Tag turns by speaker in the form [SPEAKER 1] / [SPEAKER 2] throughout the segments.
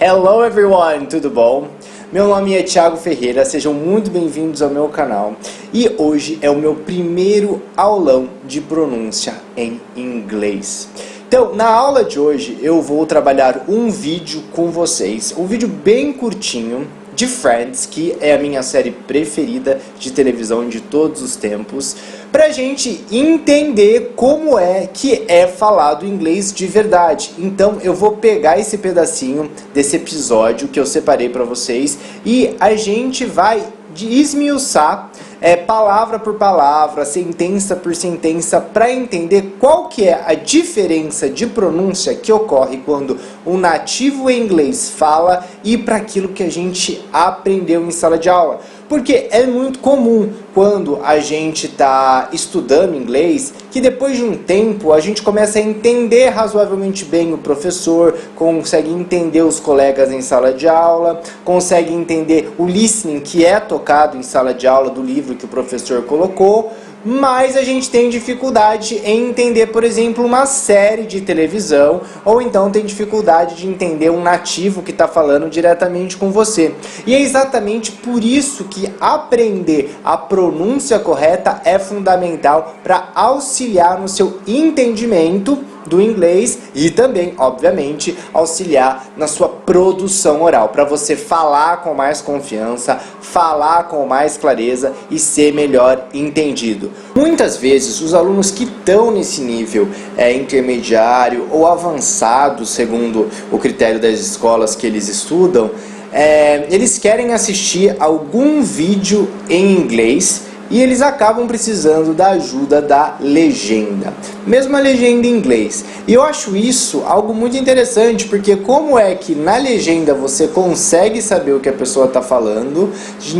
[SPEAKER 1] Hello everyone, tudo bom? Meu nome é Thiago Ferreira, sejam muito bem-vindos ao meu canal e hoje é o meu primeiro aulão de pronúncia em inglês. Então, na aula de hoje eu vou trabalhar um vídeo com vocês, um vídeo bem curtinho de Friends, que é a minha série preferida de televisão de todos os tempos, pra gente entender como é que é falado inglês de verdade. Então eu vou pegar esse pedacinho desse episódio que eu separei pra vocês e a gente vai esmiuçar palavra por palavra, sentença por sentença, para entender qual que é a diferença de pronúncia que ocorre quando um nativo em inglês fala e para aquilo que a gente aprendeu em sala de aula. Porque é muito comum quando a gente está estudando inglês que depois de um tempo a gente começa a entender razoavelmente bem o professor, consegue entender os colegas em sala de aula, consegue entender o listening que é tocado em sala de aula do livro que o professor colocou, mas a gente tem dificuldade em entender, por exemplo, uma série de televisão, ou então tem dificuldade de entender um nativo que está falando diretamente com você. E é exatamente por isso que aprender a pronúncia correta é fundamental para auxiliar no seu entendimento do inglês e também, obviamente, auxiliar na sua produção oral, para você falar com mais confiança, falar com mais clareza e ser melhor entendido. Muitas vezes, os alunos que estão nesse nível intermediário ou avançado, segundo o critério das escolas que eles estudam, eles querem assistir algum vídeo em inglês e eles acabam precisando da ajuda da legenda, mesmo a legenda em inglês. E eu acho isso algo muito interessante, porque como é que na legenda você consegue saber o que a pessoa está falando,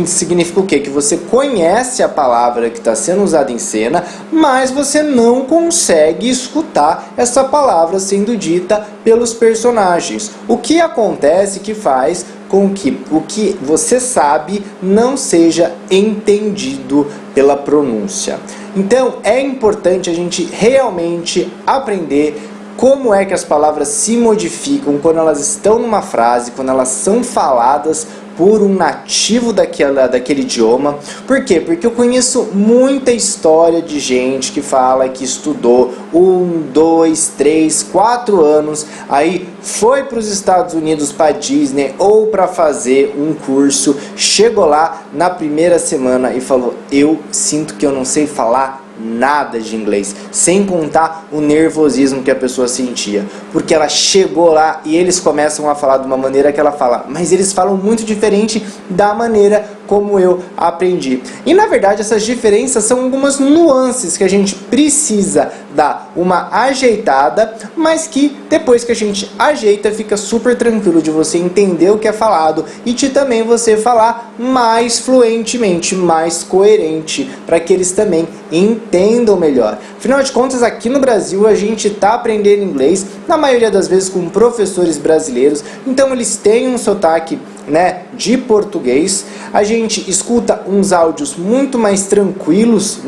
[SPEAKER 1] significa o quê? Que você conhece a palavra que está sendo usada em cena, mas você não consegue escutar essa palavra sendo dita pelos personagens. O que acontece que faz com que o que você sabe não seja entendido pela pronúncia. Então é importante a gente realmente aprender como é que as palavras se modificam quando elas estão numa frase, quando elas são faladas por um nativo daquele idioma. Por quê? Porque eu conheço muita história de gente que fala que estudou 1, 2, 3, 4 anos, aí foi para os Estados Unidos, para Disney ou para fazer um curso, chegou lá na primeira semana e falou: eu sinto que eu não sei falar nada de inglês, sem contar o nervosismo que a pessoa sentia, porque ela chegou lá e eles começam a falar de uma maneira que ela fala, mas eles falam muito diferente da maneira como eu aprendi. E na verdade essas diferenças são algumas nuances que a gente precisa dar uma ajeitada, mas que depois que a gente ajeita fica super tranquilo de você entender o que é falado e de também você falar mais fluentemente, mais coerente, para que eles também entendam melhor. Afinal de contas, aqui no Brasil a gente está aprendendo inglês, na maioria das vezes com professores brasileiros, então eles têm um sotaque de português. A gente escuta uns áudios muito mais tranquilos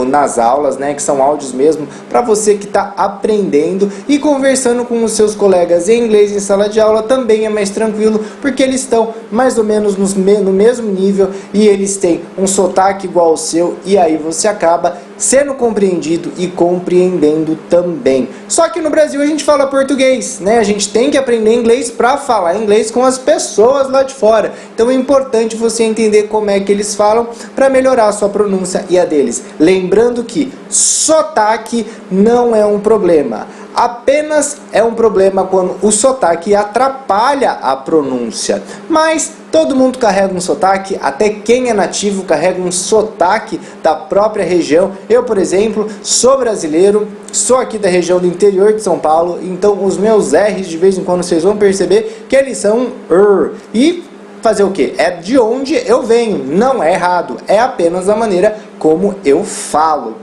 [SPEAKER 1] nas aulas, que são áudios mesmo para você que está aprendendo, e conversando com os seus colegas em inglês em sala de aula também é mais tranquilo, porque eles estão mais ou menos no mesmo nível e eles têm um sotaque igual ao seu, e aí você acaba sendo compreendido e compreendendo também. Só que no Brasil a gente fala português, a gente tem que aprender inglês para falar inglês com as pessoas lá de fora. Então é importante você entender como é que eles falam para melhorar a sua pronúncia e a deles. Lembrando que sotaque não é um problema. Apenas é um problema quando o sotaque atrapalha a pronúncia. Mas todo mundo carrega um sotaque, até quem é nativo carrega um sotaque da própria região. Eu, por exemplo, sou brasileiro, sou aqui da região do interior de São Paulo, então os meus R's de vez em quando vocês vão perceber que eles são um e fazer o quê? É de onde eu venho, não é errado, é apenas a maneira como eu falo.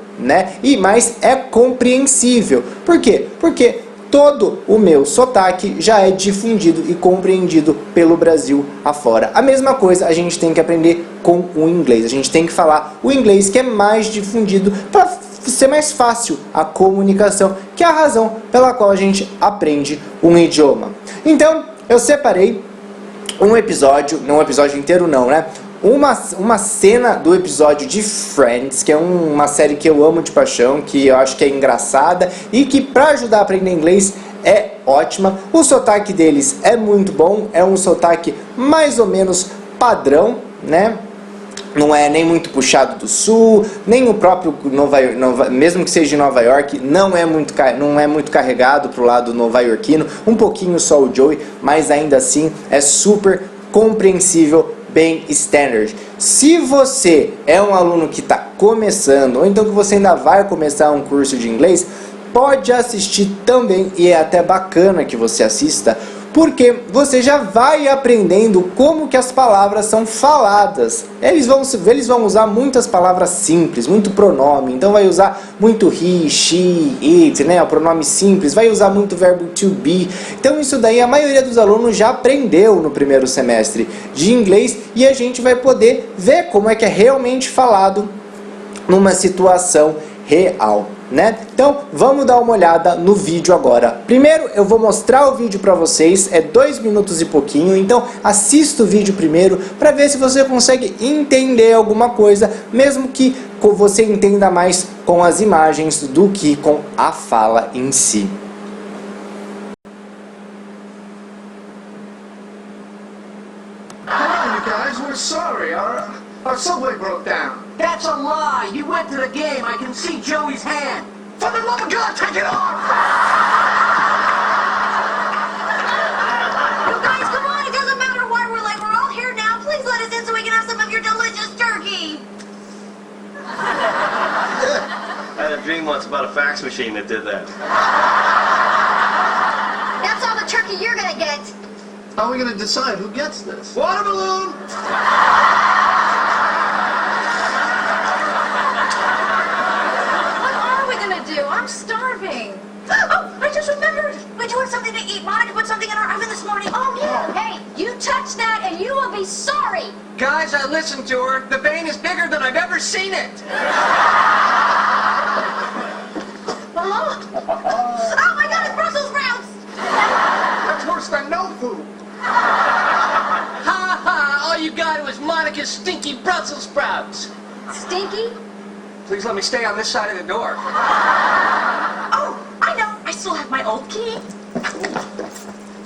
[SPEAKER 1] Mas é compreensível. Por quê? Porque todo o meu sotaque já é difundido e compreendido pelo Brasil afora. A mesma coisa a gente tem que aprender com o inglês. A gente tem que falar o inglês que é mais difundido para ser mais fácil a comunicação, que é a razão pela qual a gente aprende um idioma. Então, eu separei um episódio, não um episódio inteiro não, né? Uma cena do episódio de Friends, que é uma série que eu amo de paixão, que eu acho que é engraçada e que para ajudar a aprender inglês é ótima. O sotaque deles é muito bom, é um sotaque mais ou menos padrão, né? Não é nem muito puxado do sul, nem o próprio mesmo que seja de Nova York, não é muito carregado pro lado nova-iorquino, um pouquinho só o Joey, mas ainda assim é super compreensível, bem standard. Se você é um aluno que está começando, ou então que você ainda vai começar um curso de inglês, pode assistir também, e é até bacana que você assista, porque você já vai aprendendo como que as palavras são faladas. Eles vão usar muitas palavras simples, muito pronome, então vai usar muito he, she, it, né? O pronome simples, vai usar muito verbo to be. Então isso daí a maioria dos alunos já aprendeu no primeiro semestre de inglês e a gente vai poder ver como é que é realmente falado numa situação real, né? Então vamos dar uma olhada no vídeo agora. Primeiro eu vou mostrar o vídeo para vocês, é 2 minutos e pouquinho, então assista o vídeo primeiro para ver se você consegue entender alguma coisa, mesmo que você entenda mais com as imagens do que com a fala em si.
[SPEAKER 2] Hi, you guys, we're sorry. Our subway broke down.
[SPEAKER 3] That's a lie! You went to the game. I can see Joey's hand.
[SPEAKER 2] For the love of God, take it off!
[SPEAKER 4] You guys, come on, it doesn't matter why we're late. We're all here now. Please let us in so we can have some of your delicious turkey.
[SPEAKER 5] I had a dream once about a fax machine that did that.
[SPEAKER 4] That's all the turkey you're gonna get.
[SPEAKER 2] How are we gonna decide who gets this?
[SPEAKER 3] Water balloon!
[SPEAKER 4] I'm starving. Oh, I just remembered. We do have something to eat. Monica put something in our oven this morning. Oh, yeah. Hey, you touch that and you will be sorry.
[SPEAKER 3] Guys, I listened to her. The vein is bigger than I've ever seen it.
[SPEAKER 4] Oh, oh my God, it's Brussels sprouts.
[SPEAKER 2] That's worse than no food.
[SPEAKER 3] Ha ha! All you got was Monica's stinky Brussels sprouts.
[SPEAKER 4] Stinky?
[SPEAKER 3] Please let me stay on this side of the door.
[SPEAKER 4] Oh, I know. I still have my old key.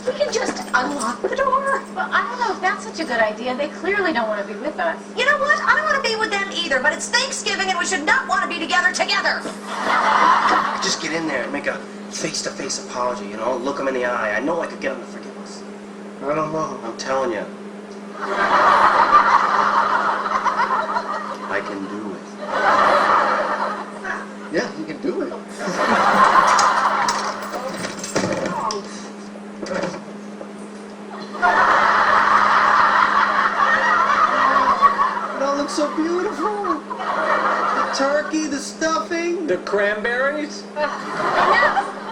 [SPEAKER 4] We can just unlock the door.
[SPEAKER 6] Well, I don't know if that's such a good idea. They clearly don't want to be with us.
[SPEAKER 4] You know what? I don't want to be with them either, but it's Thanksgiving and we should not want to be together.
[SPEAKER 5] Just get in there and make a face-to-face apology, you know, look them in the eye. I know I could get them to forgive us.
[SPEAKER 2] I don't know.
[SPEAKER 5] I'm telling you. I can do it.
[SPEAKER 2] Yeah, you can do it. It all looks so beautiful. The turkey, the stuffing.
[SPEAKER 3] The cranberries?
[SPEAKER 4] No,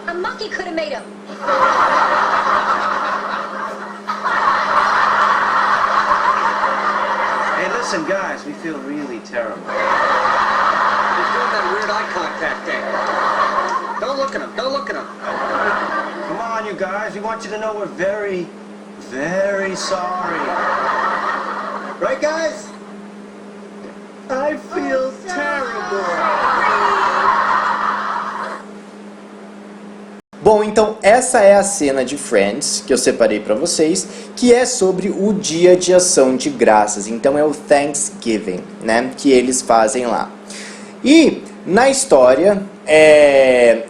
[SPEAKER 4] a monkey could have made them.
[SPEAKER 5] Hey, listen, guys, we feel really terrible.
[SPEAKER 3] He's doing that weird eye contact thing. Don't look at him. Don't look at him.
[SPEAKER 5] Come on, you guys, we want you to know we're very, very sorry.
[SPEAKER 2] Right, guys? I feel terrible.
[SPEAKER 1] Bom, então essa é a cena de Friends que eu separei para vocês, que é sobre o Dia de Ação de Graças. Então é o Thanksgiving, né, que eles fazem lá. E na história,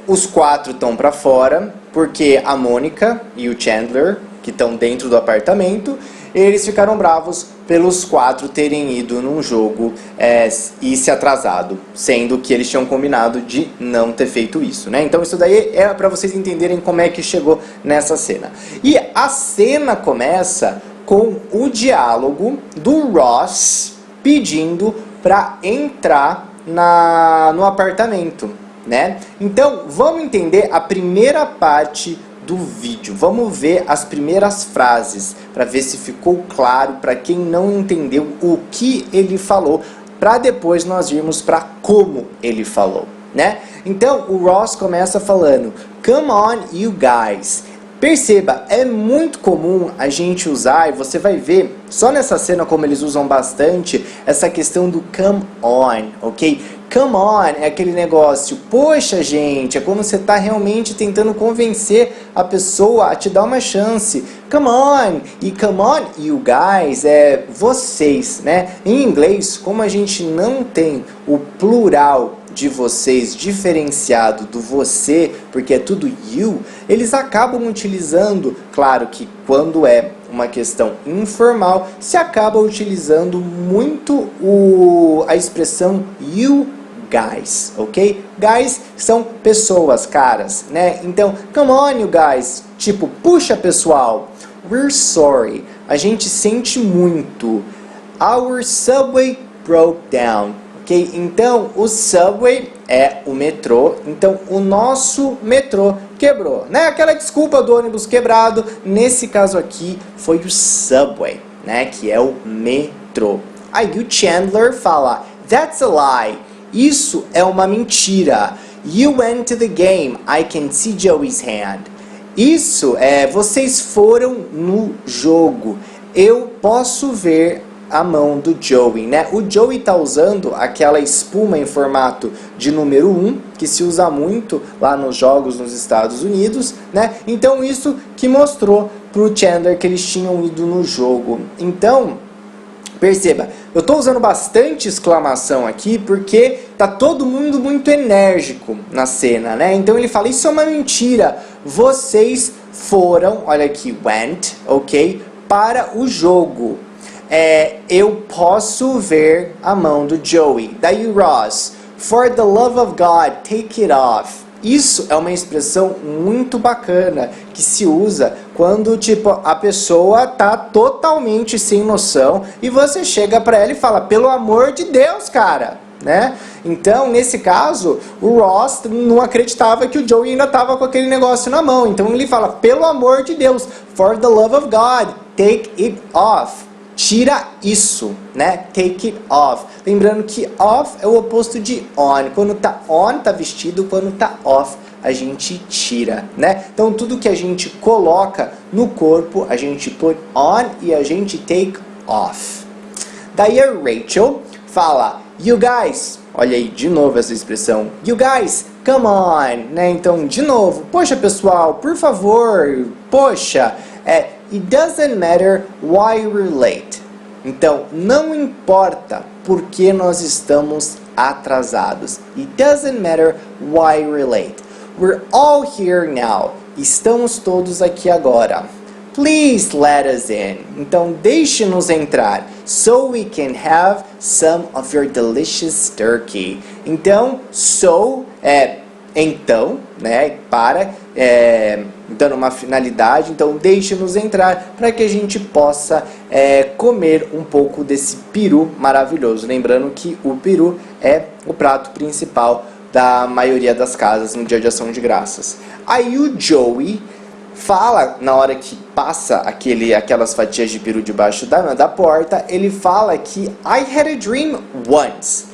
[SPEAKER 1] os 4 estão para fora, porque a Mônica e o Chandler, que estão dentro do apartamento, eles ficaram bravos pelos 4 terem ido num jogo e se atrasado, sendo que eles tinham combinado de não ter feito isso, né? Então isso daí é para vocês entenderem como é que chegou nessa cena. E a cena começa com o diálogo do Ross pedindo para entrar no apartamento, né? Então vamos entender a primeira parte do vídeo. Vamos ver as primeiras frases para ver se ficou claro para quem não entendeu o que ele falou, para depois nós irmos para como ele falou, né? Então o Ross começa falando: "Come on, you guys, Perceba, é muito comum a gente usar, e você vai ver só nessa cena como eles usam bastante, essa questão do come on, ok? Come on é aquele negócio, poxa gente, é quando você está realmente tentando convencer a pessoa a te dar uma chance. Come on, e come on, you guys, é vocês, né? Em inglês, como a gente não tem o plural de vocês diferenciado do você, porque é tudo you, eles acabam utilizando, claro que quando é uma questão informal, se acaba utilizando muito a expressão you guys, ok? Guys são pessoas, caras, né? Então, come on you guys, tipo, puxa pessoal, we're sorry, a gente sente muito, our subway broke down. Okay? Então, o subway é o metrô, então o nosso metrô quebrou, né? Aquela desculpa do ônibus quebrado, nesse caso aqui foi o subway, né? Que é o metrô. Aí o Chandler fala, that's a lie, isso é uma mentira. You went to the game, I can see Joey's hand. Isso é, vocês foram no jogo, eu posso ver a mão do Joey, né? O Joey tá usando aquela espuma em formato de número 1, que se usa muito lá nos jogos nos Estados Unidos, né? Então isso que mostrou pro Chandler que eles tinham ido no jogo. Então, perceba, eu tô usando bastante exclamação aqui porque tá todo mundo muito enérgico na cena, né? Então ele fala, isso é uma mentira, vocês foram, olha aqui, went, ok? Para o jogo. Eu posso ver a mão do Joey. Daí o Ross, for the love of God, take it off. Isso é uma expressão muito bacana que se usa quando tipo a pessoa tá totalmente sem noção e você chega para ela e fala, pelo amor de Deus, cara, né? Então, nesse caso, o Ross não acreditava que o Joey ainda tava com aquele negócio na mão. Então ele fala, pelo amor de Deus, for the love of God, take it off. Tira isso, né? Take it off. Lembrando que off é o oposto de on. Quando tá on, tá vestido. Quando tá off, a gente tira, né? Então, tudo que a gente coloca no corpo, a gente put on e a gente take off. Daí a Rachel fala, you guys, olha aí, de novo essa expressão. You guys, come on, né? Então, de novo, poxa pessoal, por favor, poxa, it doesn't matter why we're late. Então, não importa porque nós estamos atrasados. It doesn't matter why we're late. We're all here now. Estamos todos aqui agora. Please let us in. Então, deixe-nos entrar. So we can have some of your delicious turkey. Então, então, né, dando uma finalidade, então deixe-nos entrar para que a gente possa comer um pouco desse peru maravilhoso. Lembrando que o peru é o prato principal da maioria das casas no dia de ação de graças. Aí o Joey fala, na hora que passa aquelas fatias de peru debaixo da porta, ele fala que I had a dream once.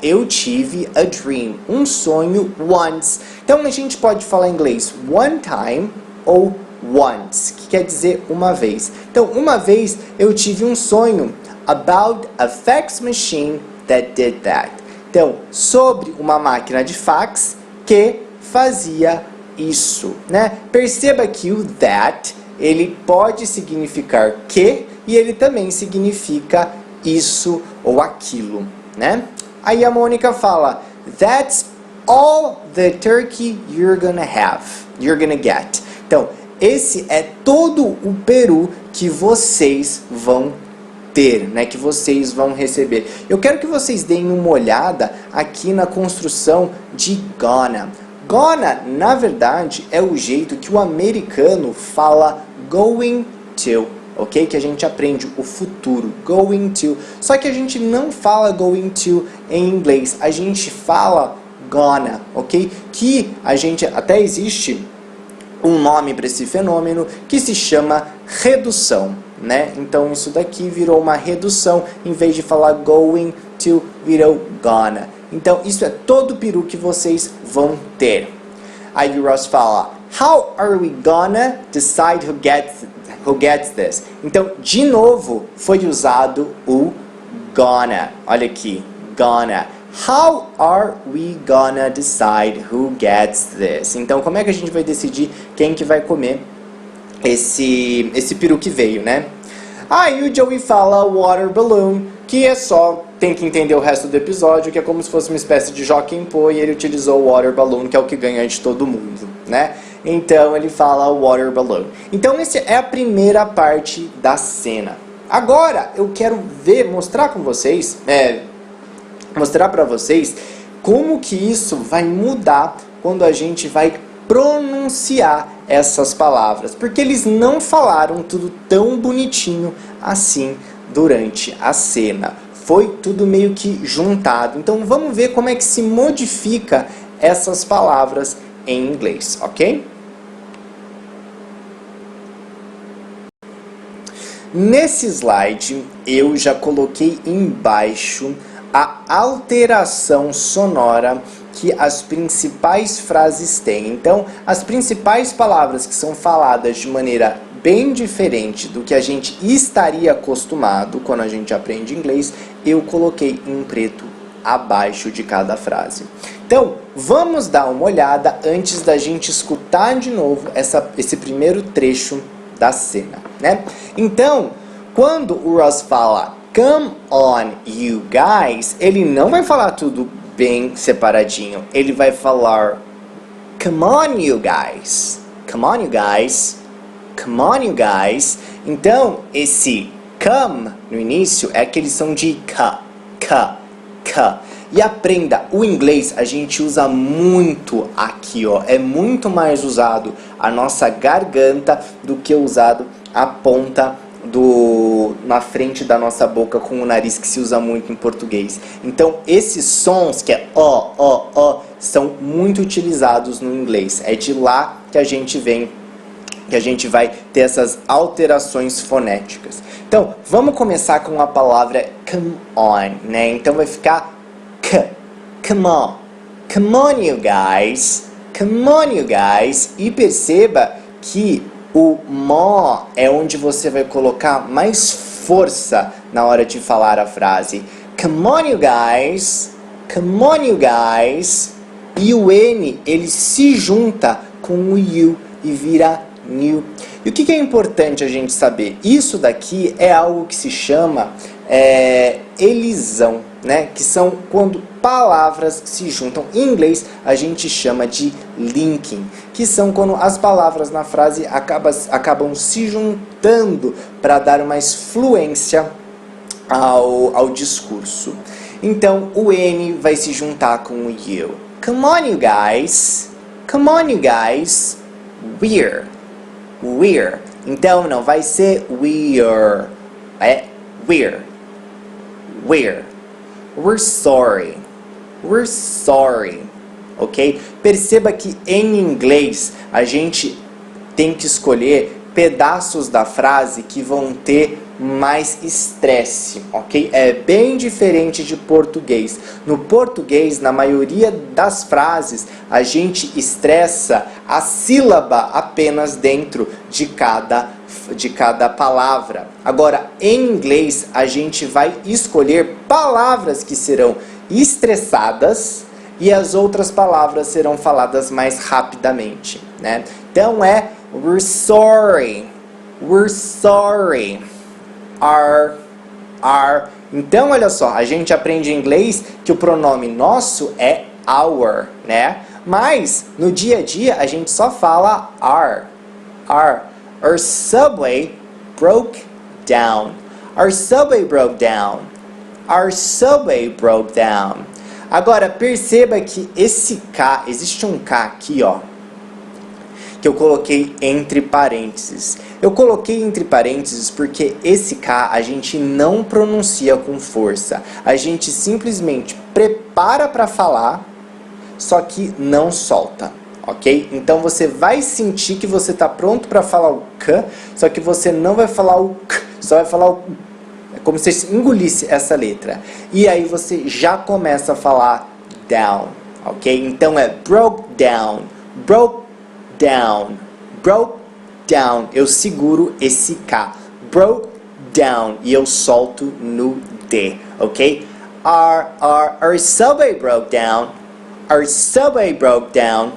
[SPEAKER 1] Eu tive a dream, um sonho once. Então a gente pode falar em inglês one time ou once, que quer dizer uma vez. Então, uma vez eu tive um sonho about a fax machine that did that. Então, sobre uma máquina de fax que fazia isso, né? Perceba que o that, ele pode significar que e ele também significa isso ou aquilo, né? Aí a Mônica fala, that's all the turkey you're gonna get. Então, esse é todo o peru que vocês vão ter, né? Que vocês vão receber. Eu quero que vocês deem uma olhada aqui na construção de gonna. Gonna, na verdade, é o jeito que o americano fala going to. Ok? Que a gente aprende o futuro, going to. Só que a gente não fala going to em inglês, a gente fala gonna, ok? Que a gente, até existe um nome para esse fenômeno que se chama redução, né? Então isso daqui virou uma redução, em vez de falar going to, virou gonna. Então isso é todo o peru que vocês vão ter. Aí o Ross fala, How are we gonna decide who gets this? Então, de novo, foi usado o gonna. Olha aqui, gonna. How are we gonna decide who gets this? Então, como é que a gente vai decidir quem que vai comer esse peru que veio, né? Aí o Joey fala water balloon, que é só, tem que entender o resto do episódio, que é como se fosse uma espécie de Jockey Pô, e ele utilizou o water balloon, que é o que ganha de todo mundo, né? Então ele fala water balloon. Então essa é a primeira parte da cena. Agora eu quero mostrar com vocês, mostrar para vocês como que isso vai mudar quando a gente vai pronunciar essas palavras, porque eles não falaram tudo tão bonitinho assim durante a cena. Foi tudo meio que juntado. Então vamos ver como é que se modifica essas palavras em inglês, ok? Nesse slide eu já coloquei embaixo a alteração sonora que as principais frases têm. Então, as principais palavras que são faladas de maneira bem diferente do que a gente estaria acostumado quando a gente aprende inglês, eu coloquei em preto abaixo de cada frase. Então, vamos dar uma olhada antes da gente escutar de novo esse primeiro trecho da cena, né? Então, quando o Ross fala come on you guys, ele não vai falar tudo bem separadinho. Ele vai falar come on you guys, come on you guys, come on you guys. Então, esse come no início é aquele som de ka. E aprenda, o inglês a gente usa muito aqui, ó. É muito mais usado a nossa garganta do que usado a ponta na frente da nossa boca com o nariz, que se usa muito em português. Então, esses sons que é ó, são muito utilizados no inglês. É de lá que a gente vai ter essas alterações fonéticas. Então, vamos começar com a palavra come on, né? Então vai ficar come on. Come on you guys. Come on you guys. E perceba que o mo é onde você vai colocar mais força na hora de falar a frase. Come on you guys. Come on you guys. E o N, ele se junta com o you e vira new. E o que é importante a gente saber? Isso daqui é algo que se chama elisão, né? Que são quando palavras se juntam. Em inglês a gente chama de linking, que são quando as palavras na frase acabam se juntando para dar mais fluência ao discurso. Então o N vai se juntar com o you. Come on you guys. Come on you guys. We're. Então não vai ser we're. É we're. We're sorry. We're sorry. Ok? Perceba que em inglês a gente tem que escolher pedaços da frase que vão ter mais estresse, ok? É bem diferente de português. No português, na maioria das frases, a gente estressa a sílaba apenas dentro de cada palavra. Agora, em inglês, a gente vai escolher palavras que serão estressadas e as outras palavras serão faladas mais rapidamente, né? Então é we're sorry. We're sorry. Are. Então, olha só, a gente aprende em inglês que o pronome nosso é our, né? Mas, no dia a dia, a gente só fala are. Our subway broke down. Our subway broke down. Our subway broke down. Agora, perceba que esse K, existe um K aqui, ó, que eu coloquei entre parênteses. Eu coloquei entre parênteses porque esse K a gente não pronuncia com força. A gente simplesmente prepara para falar, só que não solta, ok? Então você vai sentir que você está pronto para falar o K, só que você não vai falar o K, só vai falar o U. É como se você engolisse essa letra. E aí você já começa a falar down, ok? Então é broke down, broke down. Broke down. Eu seguro esse K. Broke down. E eu solto no D, ok? Our subway broke down. Our subway broke down.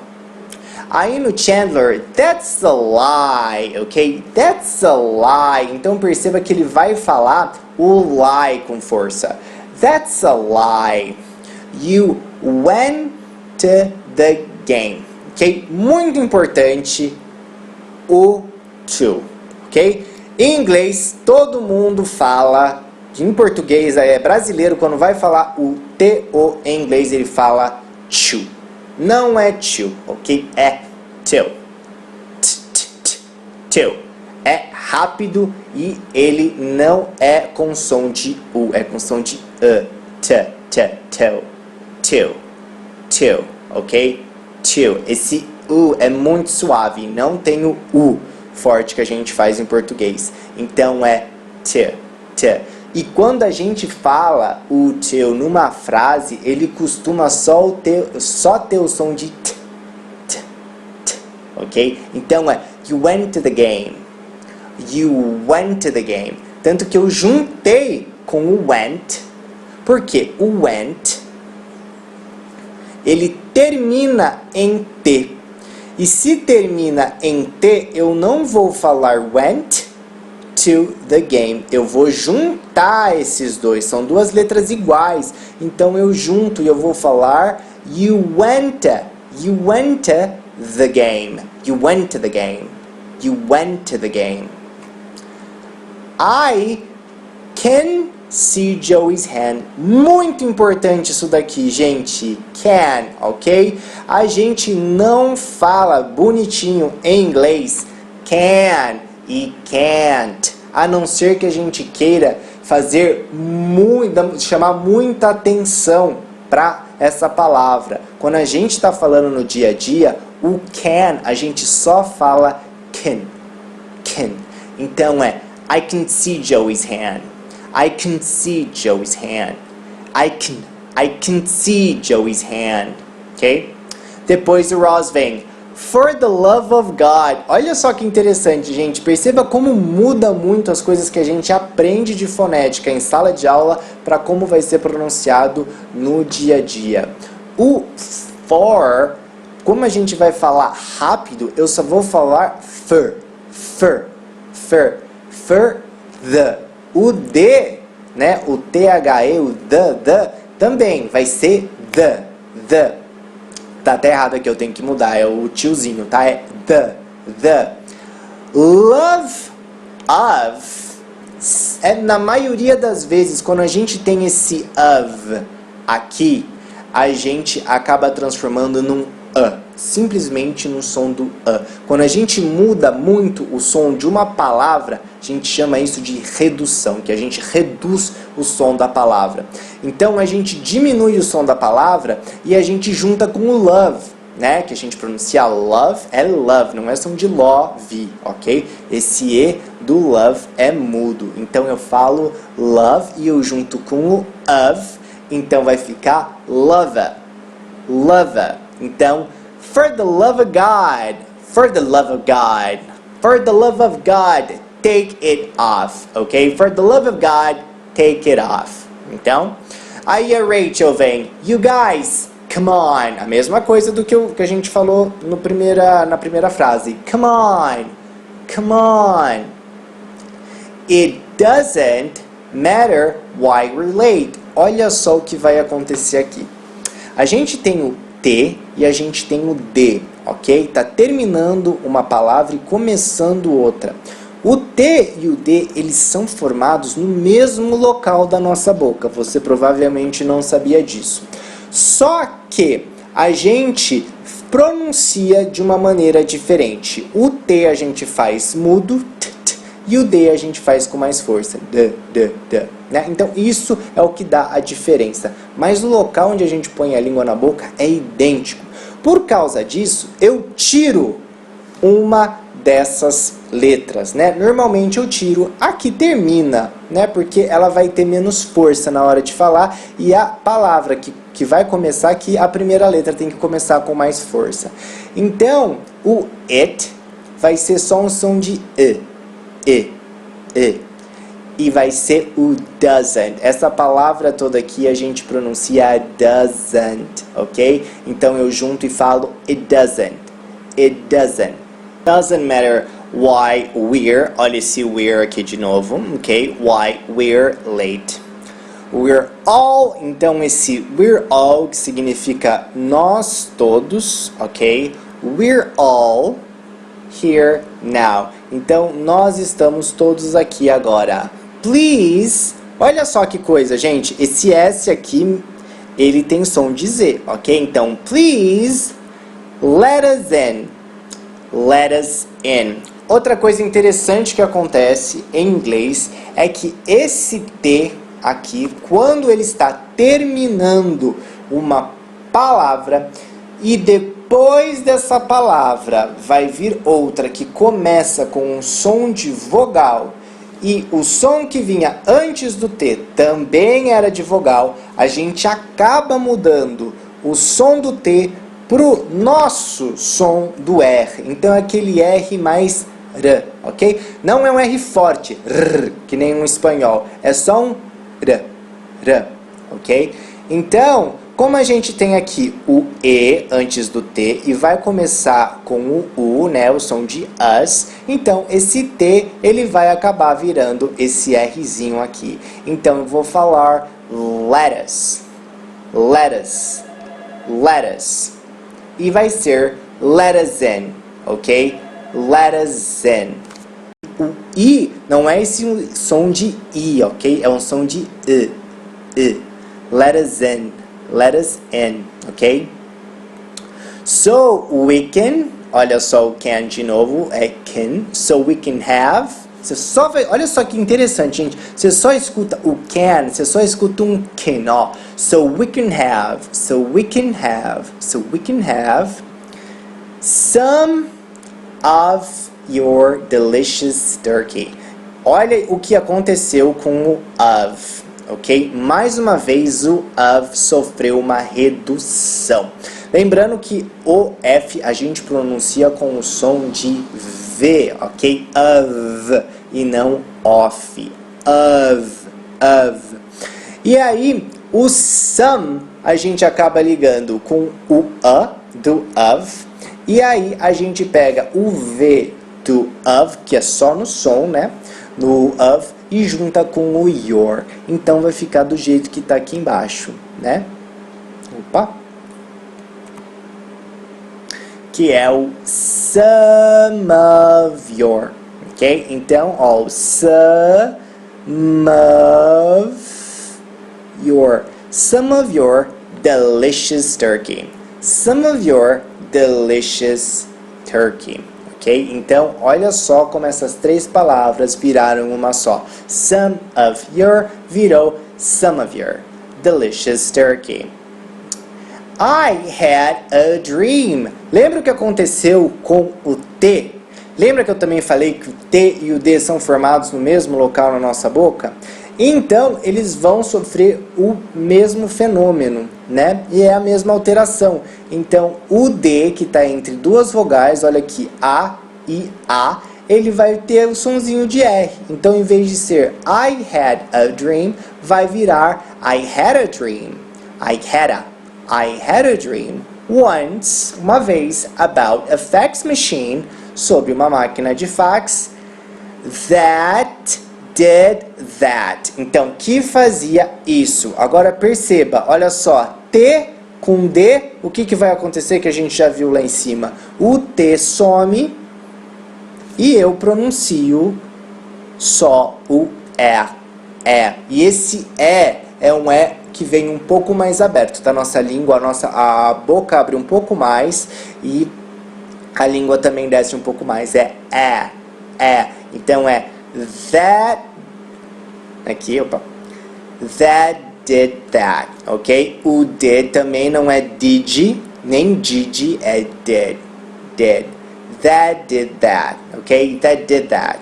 [SPEAKER 1] Aí no Chandler, that's a lie, ok? That's a lie. Então perceba que ele vai falar o lie com força. That's a lie. You went to the game, ok? Muito importante o to, ok? Em inglês, todo mundo fala, em português é brasileiro, quando vai falar o to em inglês, ele fala to. Não é to, ok? É to. To. É rápido e ele não é com som de U, é com som de to. To, ok? To. Esse U é muito suave, não tem o U forte que a gente faz em português. Então é to. E quando a gente fala o to numa frase, ele costuma só ter o som de t, ok? Então é you went to the game. You went to the game. Tanto que eu juntei com o went, porque o went ele termina em T. E se termina em T, eu não vou falar went to the game. Eu vou juntar esses dois. São duas letras iguais. Então eu junto e eu vou falar you went to the game. You went to the game. You went to the game. I can see Joey's hand. Muito importante isso daqui, gente. Can, ok? A gente não fala bonitinho em inglês can e can't, a não ser que a gente queira chamar muita atenção para essa palavra. Quando a gente está falando no dia a dia, o can a gente só fala can. Então é I can see Joey's hand. I can see Joey's hand. I can see Joey's hand. Ok? Depois o Ross vem. For the love of God. Olha só que interessante, gente. Perceba como muda muito as coisas que a gente aprende de fonética em sala de aula para como vai ser pronunciado no dia a dia. O for, como a gente vai falar rápido, eu só vou falar for, the. O D, né? O THE, o the, também vai ser the. Tá até errado aqui, eu tenho que mudar, é o tiozinho, tá? É the. Love of, na maioria das vezes, quando a gente tem esse of aqui, a gente acaba transformando num simplesmente no som do Quando a gente muda muito o som de uma palavra, a gente chama isso de redução, que a gente reduz o som da palavra. Então a gente diminui o som da palavra e a gente junta com o love, né? Que a gente pronuncia love, é love, não é som de love, ok? Esse E do love é mudo. Então eu falo love e eu junto com o of, então vai ficar lover. Então, for the love of God, take it off, ok? For the love of God, take it off. Então, aí a Rachel vem, you guys, come on. A mesma coisa do que a gente falou na primeira frase. Come on. It doesn't matter why we're late. Olha só o que vai acontecer aqui. A gente tem o T e a gente tem o D, ok? Tá terminando uma palavra e começando outra. O T e o D, eles são formados no mesmo local da nossa boca. Você provavelmente não sabia disso. Só que a gente pronuncia de uma maneira diferente. O T a gente faz mudo, e o D a gente faz com mais força. Né? Então isso é o que dá a diferença. Mas o local onde a gente põe a língua na boca é idêntico. Por causa disso, eu tiro uma dessas letras, né? Normalmente eu tiro a que termina, né? Porque ela vai ter menos força na hora de falar e a palavra que vai começar aqui, a primeira letra tem que começar com mais força. Então, o it vai ser só um som de e. E vai ser o doesn't. Essa palavra toda aqui a gente pronuncia doesn't, ok? Então eu junto e falo it doesn't. It doesn't. Doesn't matter why we're. Olha esse we're aqui de novo, ok? Why we're late. We're all. Então esse we're all que significa nós todos, ok? We're all here now. Então nós estamos todos aqui agora. Please, olha só que coisa, gente. Esse S aqui, ele tem som de Z, ok? Então, please, let us in. Let us in. Outra coisa interessante que acontece em inglês é que esse T aqui, quando ele está terminando uma palavra e depois dessa palavra vai vir outra que começa com um som de vogal, e o som que vinha antes do T também era de vogal, a gente acaba mudando o som do T pro nosso som do R. Então é aquele R mais R, ok? Não é um R forte, R, que nem um espanhol. É só um R, R, ok? Então, como a gente tem aqui o E antes do T e vai começar com o U, né, o som de us, então esse T ele vai acabar virando esse Rzinho aqui. Então eu vou falar let us, let us, let us. E vai ser let us in, ok? Let us in. O I não é esse som de I, ok? É um som de I. Let us in. Let us in, ok? So we can, olha só o can de novo, é can. So we can have. Você só vai, olha só que interessante, gente. Você só escuta o can, você só escuta um can, ó. So we can have, so we can have, so we can have some of your delicious turkey. Olha o que aconteceu com o of. Ok? Mais uma vez o of sofreu uma redução. Lembrando que o F a gente pronuncia com o som de V, ok? Of e não off. Of. E aí, o some a gente acaba ligando com o a do of. E aí a gente pega o V do of, que é só no som, né? No of, e junta com o your. Então vai ficar do jeito que está aqui embaixo, né? Opa! Que é o some of your, ok? Então, ó, some of your delicious turkey. Some of your delicious turkey. Ok? Então, olha só como essas três palavras viraram uma só. Some of your virou some of your delicious turkey. I had a dream. Lembra o que aconteceu com o T? Lembra que eu também falei que o T e o D são formados no mesmo local na nossa boca? Então, eles vão sofrer o mesmo fenômeno, né? E é a mesma alteração. Então, o D, que está entre duas vogais, olha aqui, A e A, ele vai ter o sonzinho de R. Então, em vez de ser I had a dream, vai virar I had a dream. I had a dream once, uma vez, about a fax machine, sobre uma máquina de fax, that did that. Então, que fazia isso? Agora perceba, olha só, T com D, o que vai acontecer que a gente já viu lá em cima? O T some e eu pronuncio só o E. E esse E é um E que vem um pouco mais aberto, tá? Nossa língua, a boca abre um pouco mais e a língua também desce um pouco mais. É. Então é that, aqui, opa, that did that, ok? O did também não é did, nem did, é did. That did that, ok? That did that.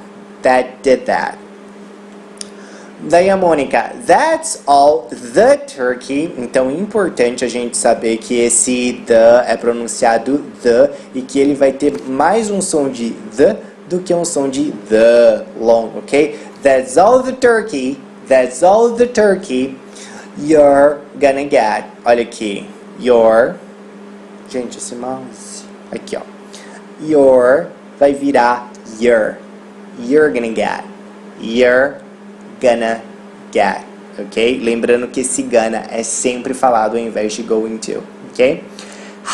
[SPEAKER 1] Daí a Mônica, that's all the turkey. Então é importante a gente saber que esse the é pronunciado the e que ele vai ter mais um som de the do que um som de the long, ok? That's all the turkey. That's all the turkey you're gonna get. Olha aqui. Your. Gente, esse mouse. Aqui, ó. Your vai virar your. You're gonna get. You're gonna get. Ok? Lembrando que esse gonna é sempre falado ao invés de going to. Ok?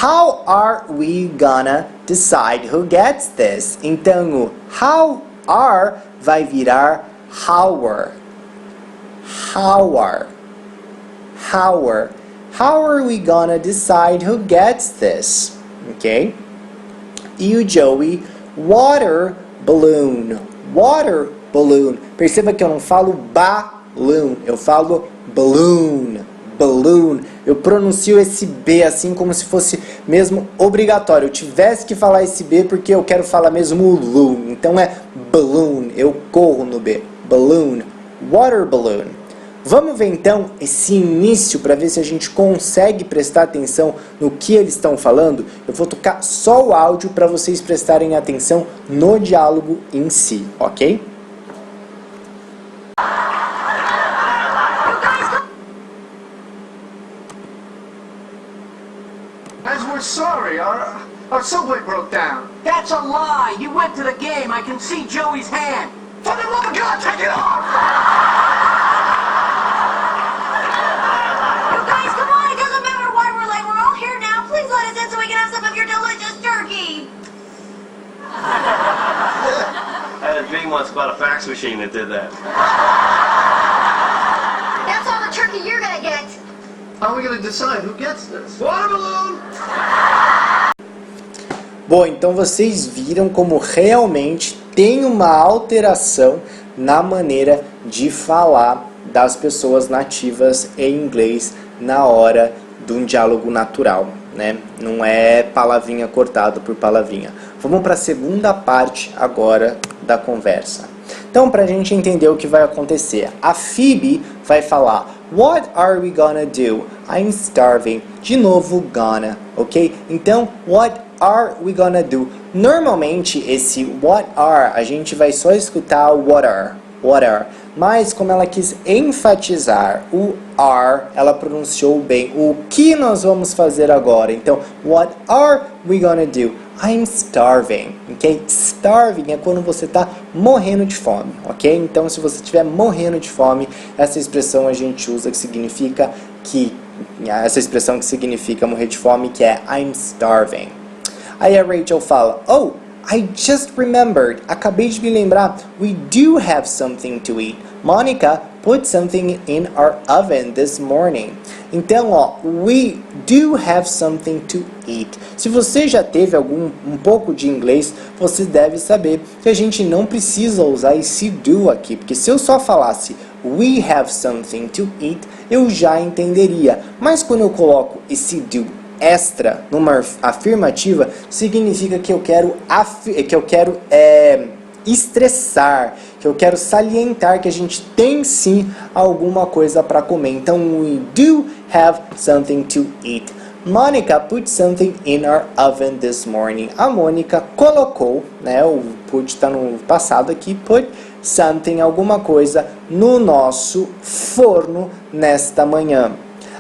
[SPEAKER 1] How are we gonna decide who gets this? Então, o how are vai virar how are. How are we gonna decide who gets this? Ok? E o Joey, water balloon. Perceba que eu não falo balloon, eu falo balloon. Eu pronuncio esse B assim como se fosse mesmo obrigatório. Eu tivesse que falar esse B porque eu quero falar mesmo o loon. Então é balloon, eu corro no B. Balloon, water balloon. Vamos ver então esse início para ver se a gente consegue prestar atenção no que eles estão falando. Eu vou tocar só o áudio para vocês prestarem atenção no diálogo em si, ok?
[SPEAKER 2] Guys, we're sorry. Our subway broke down.
[SPEAKER 3] That's a lie. You went to the game. I can see Joey's hand. For the love of God, take it off!
[SPEAKER 4] You guys, come on, it doesn't matter why we're late. We're all here now. Please let us in so we can have some of your delicious turkey.
[SPEAKER 5] I had a dream once about a fax machine that did that.
[SPEAKER 4] That's all the turkey you're gonna get.
[SPEAKER 2] How are we gonna decide who gets this? Water balloon!
[SPEAKER 1] Bom, então vocês viram como realmente tem uma alteração na maneira de falar das pessoas nativas em inglês na hora de um diálogo natural, né? Não é palavrinha cortada por palavrinha. Vamos para a segunda parte agora da conversa. Então, para a gente entender o que vai acontecer, a Phoebe vai falar What are we gonna do? I'm starving. De novo, gonna, ok? Então, what are we gonna do? Normalmente, esse what are, a gente vai só escutar o what are. Mas, como ela quis enfatizar o are, ela pronunciou bem o que nós vamos fazer agora. Então, what are we gonna do? I'm starving, ok? Starving é quando você está morrendo de fome, ok? Então, se você estiver morrendo de fome, essa expressão a gente usa que significa essa expressão que significa morrer de fome, que é I'm starving. Aí a Rachel fala, oh, I just remembered, acabei de me lembrar, we do have something to eat. Monica put something in our oven this morning. Então, ó, we do have something to eat. Se você já teve um pouco de inglês, você deve saber que a gente não precisa usar esse do aqui, porque se eu só falasse we have something to eat, eu já entenderia. Mas quando eu coloco esse do extra numa afirmativa, significa que eu quero estressar, que eu quero salientar que a gente tem sim alguma coisa para comer. Então, we do have something to eat. Monica put something in our oven this morning. A Mônica colocou, né, o put está no passado aqui, put something, alguma coisa, no nosso forno nesta manhã.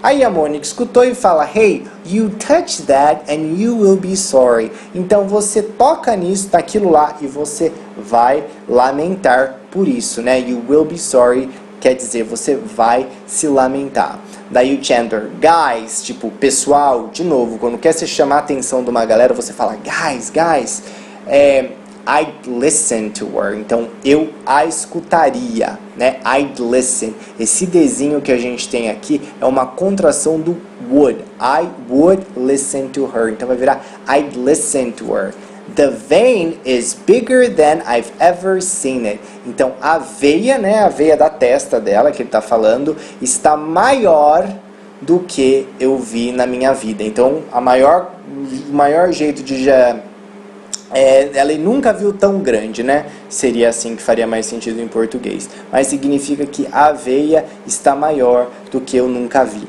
[SPEAKER 1] Aí a Mônica escutou e fala, hey, you touch that and you will be sorry. Então você toca nisso, naquilo lá, e você vai lamentar por isso, né? You will be sorry quer dizer, você vai se lamentar. Daí o Chandler, guys, tipo, pessoal, de novo, quando quer se chamar a atenção de uma galera, você fala, guys, I'd listen to her. Então, eu a escutaria, né? I'd listen. Esse desenho que a gente tem aqui é uma contração do would. I would listen to her. Então, vai virar I'd listen to her. The vein is bigger than I've ever seen it. Então, a veia, né? A veia da testa dela, que ele está falando, está maior do que eu vi na minha vida. Então, o maior jeito de ela nunca viu tão grande, né? Seria assim que faria mais sentido em português. Mas significa que a aveia está maior do que eu nunca vi.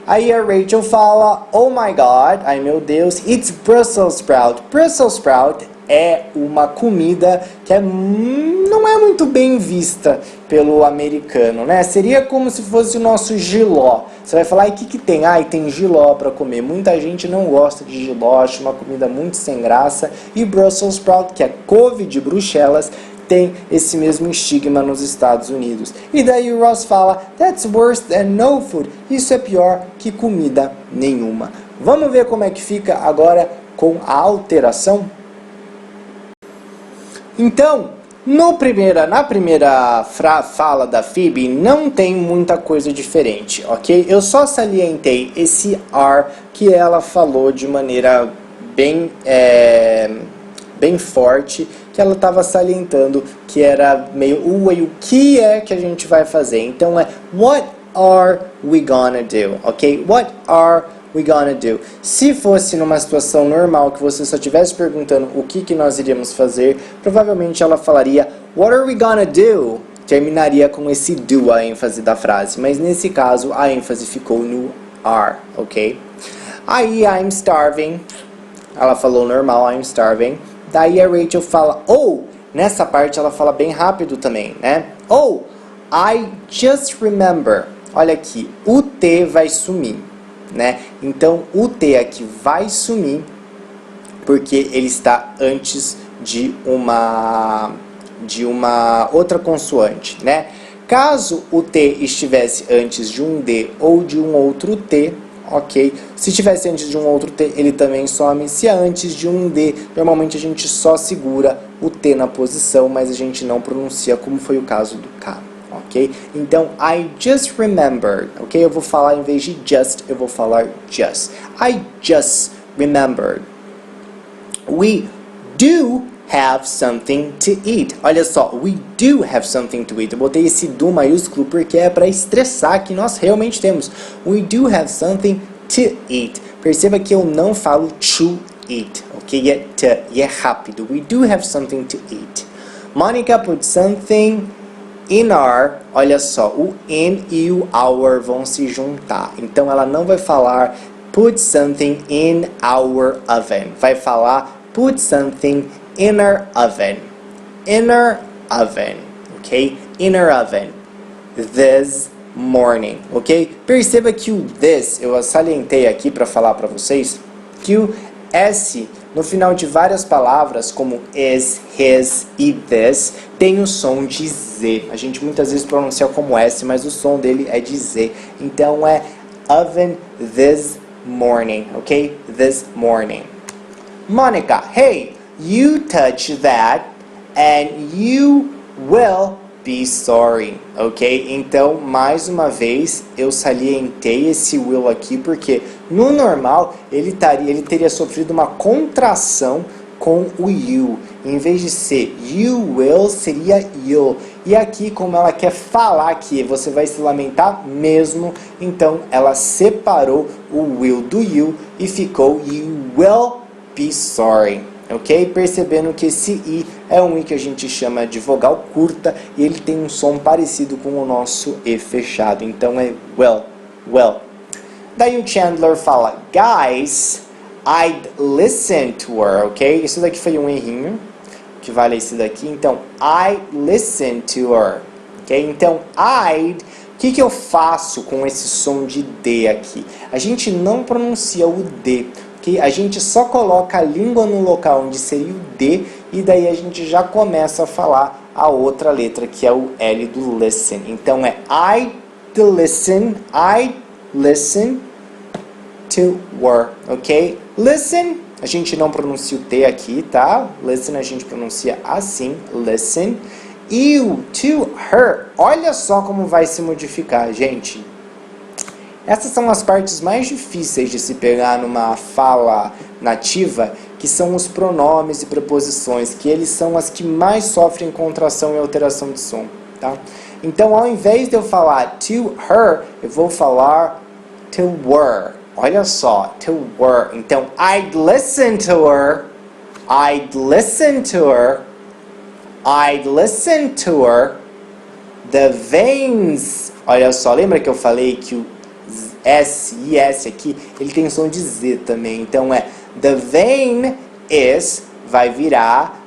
[SPEAKER 1] Aí a Rachel fala, oh my God, ai meu Deus, it's Brussels sprout. Brussels sprout é uma comida que não é muito bem vista pelo americano, né? Seria como se fosse o nosso jiló. Você vai falar, e o que tem? Ai, tem jiló para comer. Muita gente não gosta de jiló, acha uma comida muito sem graça. E Brussels sprout, que é couve de Bruxelas, tem esse mesmo estigma nos Estados Unidos. E daí o Ross fala, that's worse than no food. Isso é pior que comida nenhuma. Vamos ver como é que fica agora com a alteração? Então, na primeira fala da Phoebe, não tem muita coisa diferente, ok? Eu só salientei esse are que ela falou de maneira bem forte, que ela estava salientando que era meio o que é que a gente vai fazer. Então é what are we gonna do, ok? What are we gonna do? Se fosse numa situação normal que você só estivesse perguntando o que nós iríamos fazer, provavelmente ela falaria what are we gonna do? Terminaria com esse do, a ênfase da frase, mas nesse caso a ênfase ficou no are, ok? Aí I'm starving, ela falou normal, I'm starving. Daí a Rachel fala, oh, nessa parte ela fala bem rápido também, né? Oh, I just remember. Olha aqui, o T vai sumir, né? Então o T aqui vai sumir porque ele está antes de uma outra consoante, né? Caso o T estivesse antes de um D ou de um outro T, ok? Se estivesse antes de um outro T, ele também some. Se é antes de um D, normalmente a gente só segura o T na posição, mas a gente não pronuncia, como foi o caso do K, ok? Então, I just remembered, ok? Eu vou falar, em vez de just, eu vou falar just. I just remembered. We do have something to eat. Olha só, we do have something to eat. Eu botei esse do maiúsculo porque é para estressar que nós realmente temos. We do have something to eat. Perceba que eu não falo to eat, ok? É to, e é rápido. We do have something to eat. Monica put something in our. Olha só, o in e o our vão se juntar. Então ela não vai falar put something in our oven. Vai falar put something inner oven, ok? Inner oven, this morning, ok? Perceba que o this, eu salientei aqui para falar para vocês, que o S no final de várias palavras, como is, his e this, tem o som de Z. A gente muitas vezes pronuncia como S, mas o som dele é de Z. Então é oven this morning, ok? This morning. Monica, hey! You touch that and you will be sorry, ok? Então, mais uma vez, eu salientei esse will aqui porque no normal ele teria sofrido uma contração com o you. Em vez de ser you will, seria you'll. E aqui, como ela quer falar que você vai se lamentar mesmo, então ela separou o will do you e ficou you will be sorry. Ok? Percebendo que esse I é um I que a gente chama de vogal curta e ele tem um som parecido com o nosso E fechado. Então é well. Daí o Chandler fala, guys, I'd listen to her, ok? Isso daqui foi um errinho, que vale esse daqui. Então, I'd listen to her, ok? Então, I'd, o que eu faço com esse som de D aqui? A gente não pronuncia o D. A gente só coloca a língua no local onde seria o D e daí a gente já começa a falar a outra letra que é o L do listen. Então é I listen to her, ok? Listen, a gente não pronuncia o T aqui, tá? Listen a gente pronuncia assim, listen. E o to her, olha só como vai se modificar, gente. Essas são as partes mais difíceis de se pegar numa fala nativa, que são os pronomes e preposições, que eles são as que mais sofrem contração e alteração de som, tá? Então, ao invés de eu falar to her, eu vou falar to her. Olha só, to her. Então, I'd listen to her. I'd listen to her. I'd listen to her. The veins. Olha só, lembra que eu falei que o S e S aqui, ele tem som de Z também. Então é the vein is, vai virar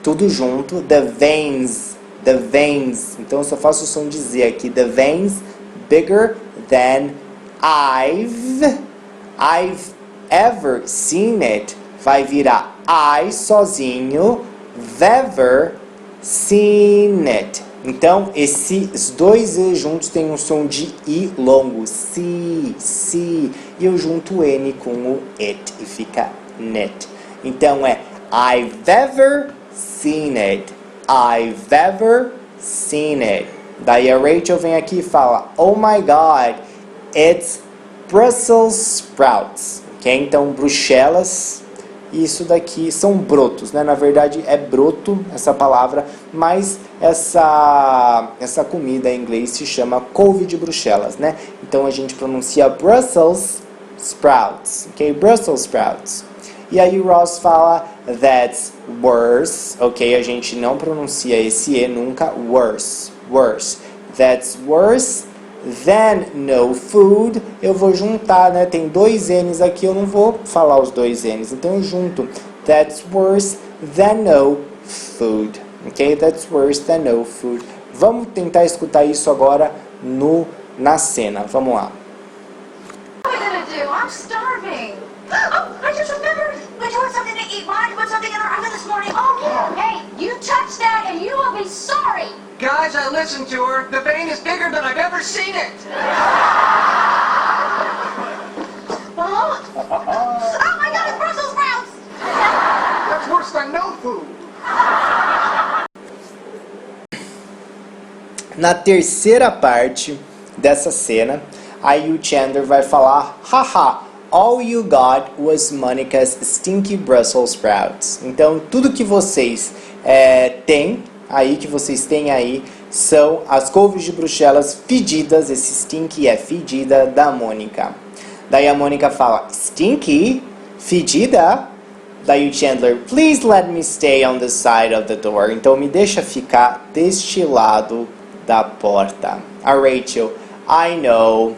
[SPEAKER 1] tudo junto, the veins. The veins. Então eu só faço o som de Z aqui. The veins bigger than I've ever seen it. Vai virar I sozinho, ever seen it. Então, esses dois E juntos têm um som de I longo. Si. E eu junto o N com o it e fica net. Então é I've ever seen it. I've ever seen it. Daí a Rachel vem aqui e fala, oh my God, it's Brussels sprouts. Ok? Então, Bruxelas, isso daqui são brotos, né? Na verdade é broto essa palavra, mas essa comida em inglês se chama couve de Bruxelas, né? Então a gente pronuncia Brussels sprouts, ok? Brussels sprouts. E aí o Ross fala that's worse, ok? A gente não pronuncia esse E nunca, worse. That's worse than no food. Eu vou juntar, né? Tem dois N's aqui, eu não vou falar os dois N's. Então eu junto. That's worse than no food. Ok? That's worse than no food. Vamos tentar escutar isso agora na cena. Vamos lá.
[SPEAKER 6] What am I gonna do? I'm starving.
[SPEAKER 4] Oh, I just remembered. We do have something to eat. Monica put something in our oven this morning. Oh, yeah.
[SPEAKER 6] Hey, you touch that and you will be sorry.
[SPEAKER 3] Guys, I listened to her. The vein is bigger than I've ever seen it.
[SPEAKER 4] Oh, my God, it's Brussels sprouts.
[SPEAKER 3] That's worse than no food.
[SPEAKER 1] Na terceira parte dessa cena, aí o Chandler vai falar, haha, all you got was Monica's stinky Brussels sprouts. Então, tudo que vocês têm aí, são as couves de Bruxelas fedidas, esse stinky é fedida da Mônica. Daí a Mônica fala, stinky? Fedida? Daí o Chandler, please let me stay on the side of the door. Então me deixa ficar deste lado da porta. A Rachel, I know.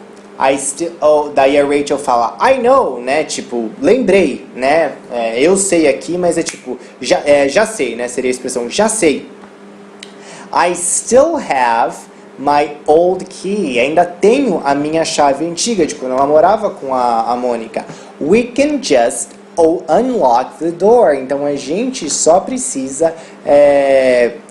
[SPEAKER 1] Daí a Rachel fala, I know, né? Tipo, lembrei, né? Eu sei aqui, mas é tipo, já sei, né? Seria a expressão, já sei. I still have my old key. Ainda tenho a minha chave antiga, de quando ela morava com a Mônica. We can just unlock the door. Então a gente só precisa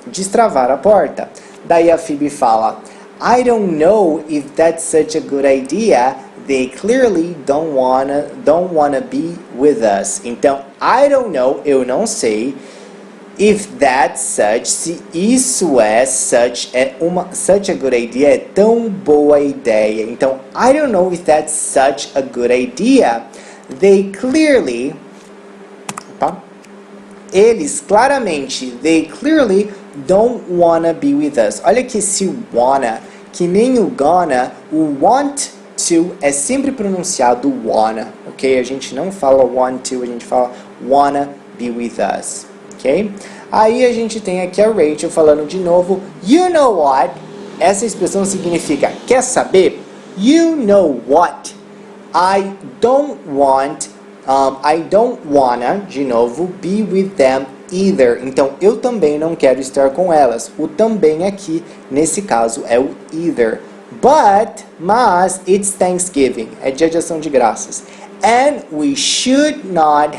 [SPEAKER 1] destravar a porta. Daí a Phoebe fala, I don't know if that's such a good idea. They clearly don't wanna be with us. Então, I don't know, eu não sei. If that's such, se isso é such a good idea, é tão boa ideia. Então, I don't know if that's such a good idea. They clearly, eles claramente, they clearly don't wanna be with us. Olha que esse wanna, que nem o gonna, o want to é sempre pronunciado wanna, ok? A gente não fala want to, a gente fala wanna be with us, ok? Aí a gente tem aqui a Rachel falando de novo, you know what? Essa expressão significa, quer saber? You know what? I don't wanna, de novo, be with them either. Então, eu também não quero estar com elas. O também aqui, nesse caso, é o either. Mas, it's Thanksgiving. É dia de ação de graças. And we should not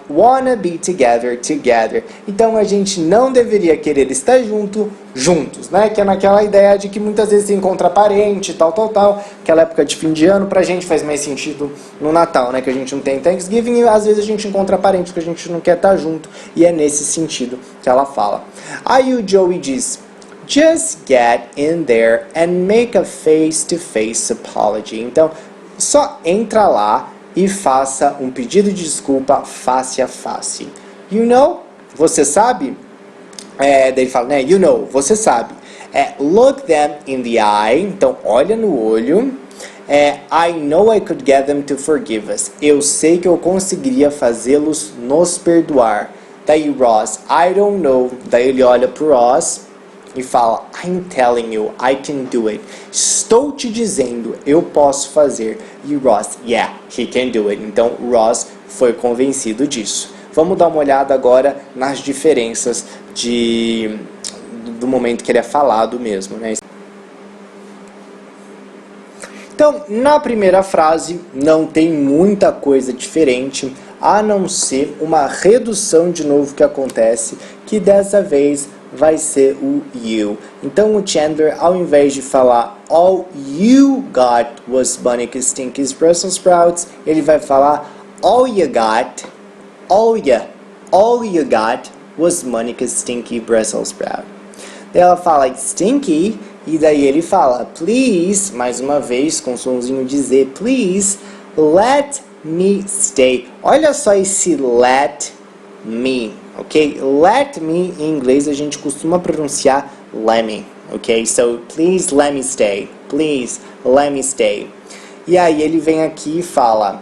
[SPEAKER 1] wanna be together. Então a gente não deveria querer estar juntos, né? Que é naquela ideia de que muitas vezes se encontra parente, tal. Aquela época de fim de ano pra gente faz mais sentido no Natal, né? Que a gente não tem Thanksgiving e às vezes a gente encontra parente porque a gente não quer estar junto. E é nesse sentido que ela fala. Aí o Joey diz, just get in there and make a face-to-face apology. Então, só entra lá e faça um pedido de desculpa face a face. You know? Você sabe? Daí ele fala, né? You know, você sabe. Look them in the eye. Então, olha no olho. I know I could get them to forgive us. Eu sei que eu conseguiria fazê-los nos perdoar. Daí Ross, I don't know. Daí ele olha pro Ross e fala, I'm telling you, I can do it. Estou te dizendo, eu posso fazer. E Ross, yeah, he can do it. Então Ross foi convencido disso. Vamos dar uma olhada agora nas diferenças do momento que ele é falado mesmo, né? Então, na primeira frase, não tem muita coisa diferente, a não ser uma redução de novo que acontece, que dessa vez vai ser o you. Então, o Chandler, ao invés de falar all you got was Bunny Stinky's Brussels sprouts, ele vai falar all you got was Monica's Stinky Brussels sprout. Daí ela fala Stinky, e daí ele fala please, mais uma vez com o somzinho de Z, please let me stay. Olha só esse let me, ok? Let me em inglês a gente costuma pronunciar let me, ok? So please let me stay, please let me stay. E aí ele vem aqui e fala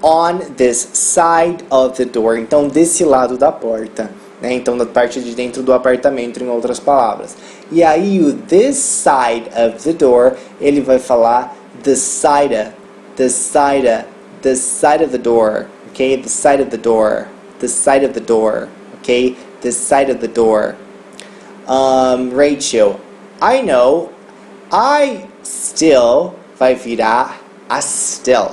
[SPEAKER 1] on this side of the door. Então, desse lado da porta, né? Então, da parte de dentro do apartamento, em outras palavras. E aí, o this side of the door, ele vai falar the side of the door, ok? The side of the door, the side of the door, ok? The side of the door. Rachel, I know, I still vai virar a still.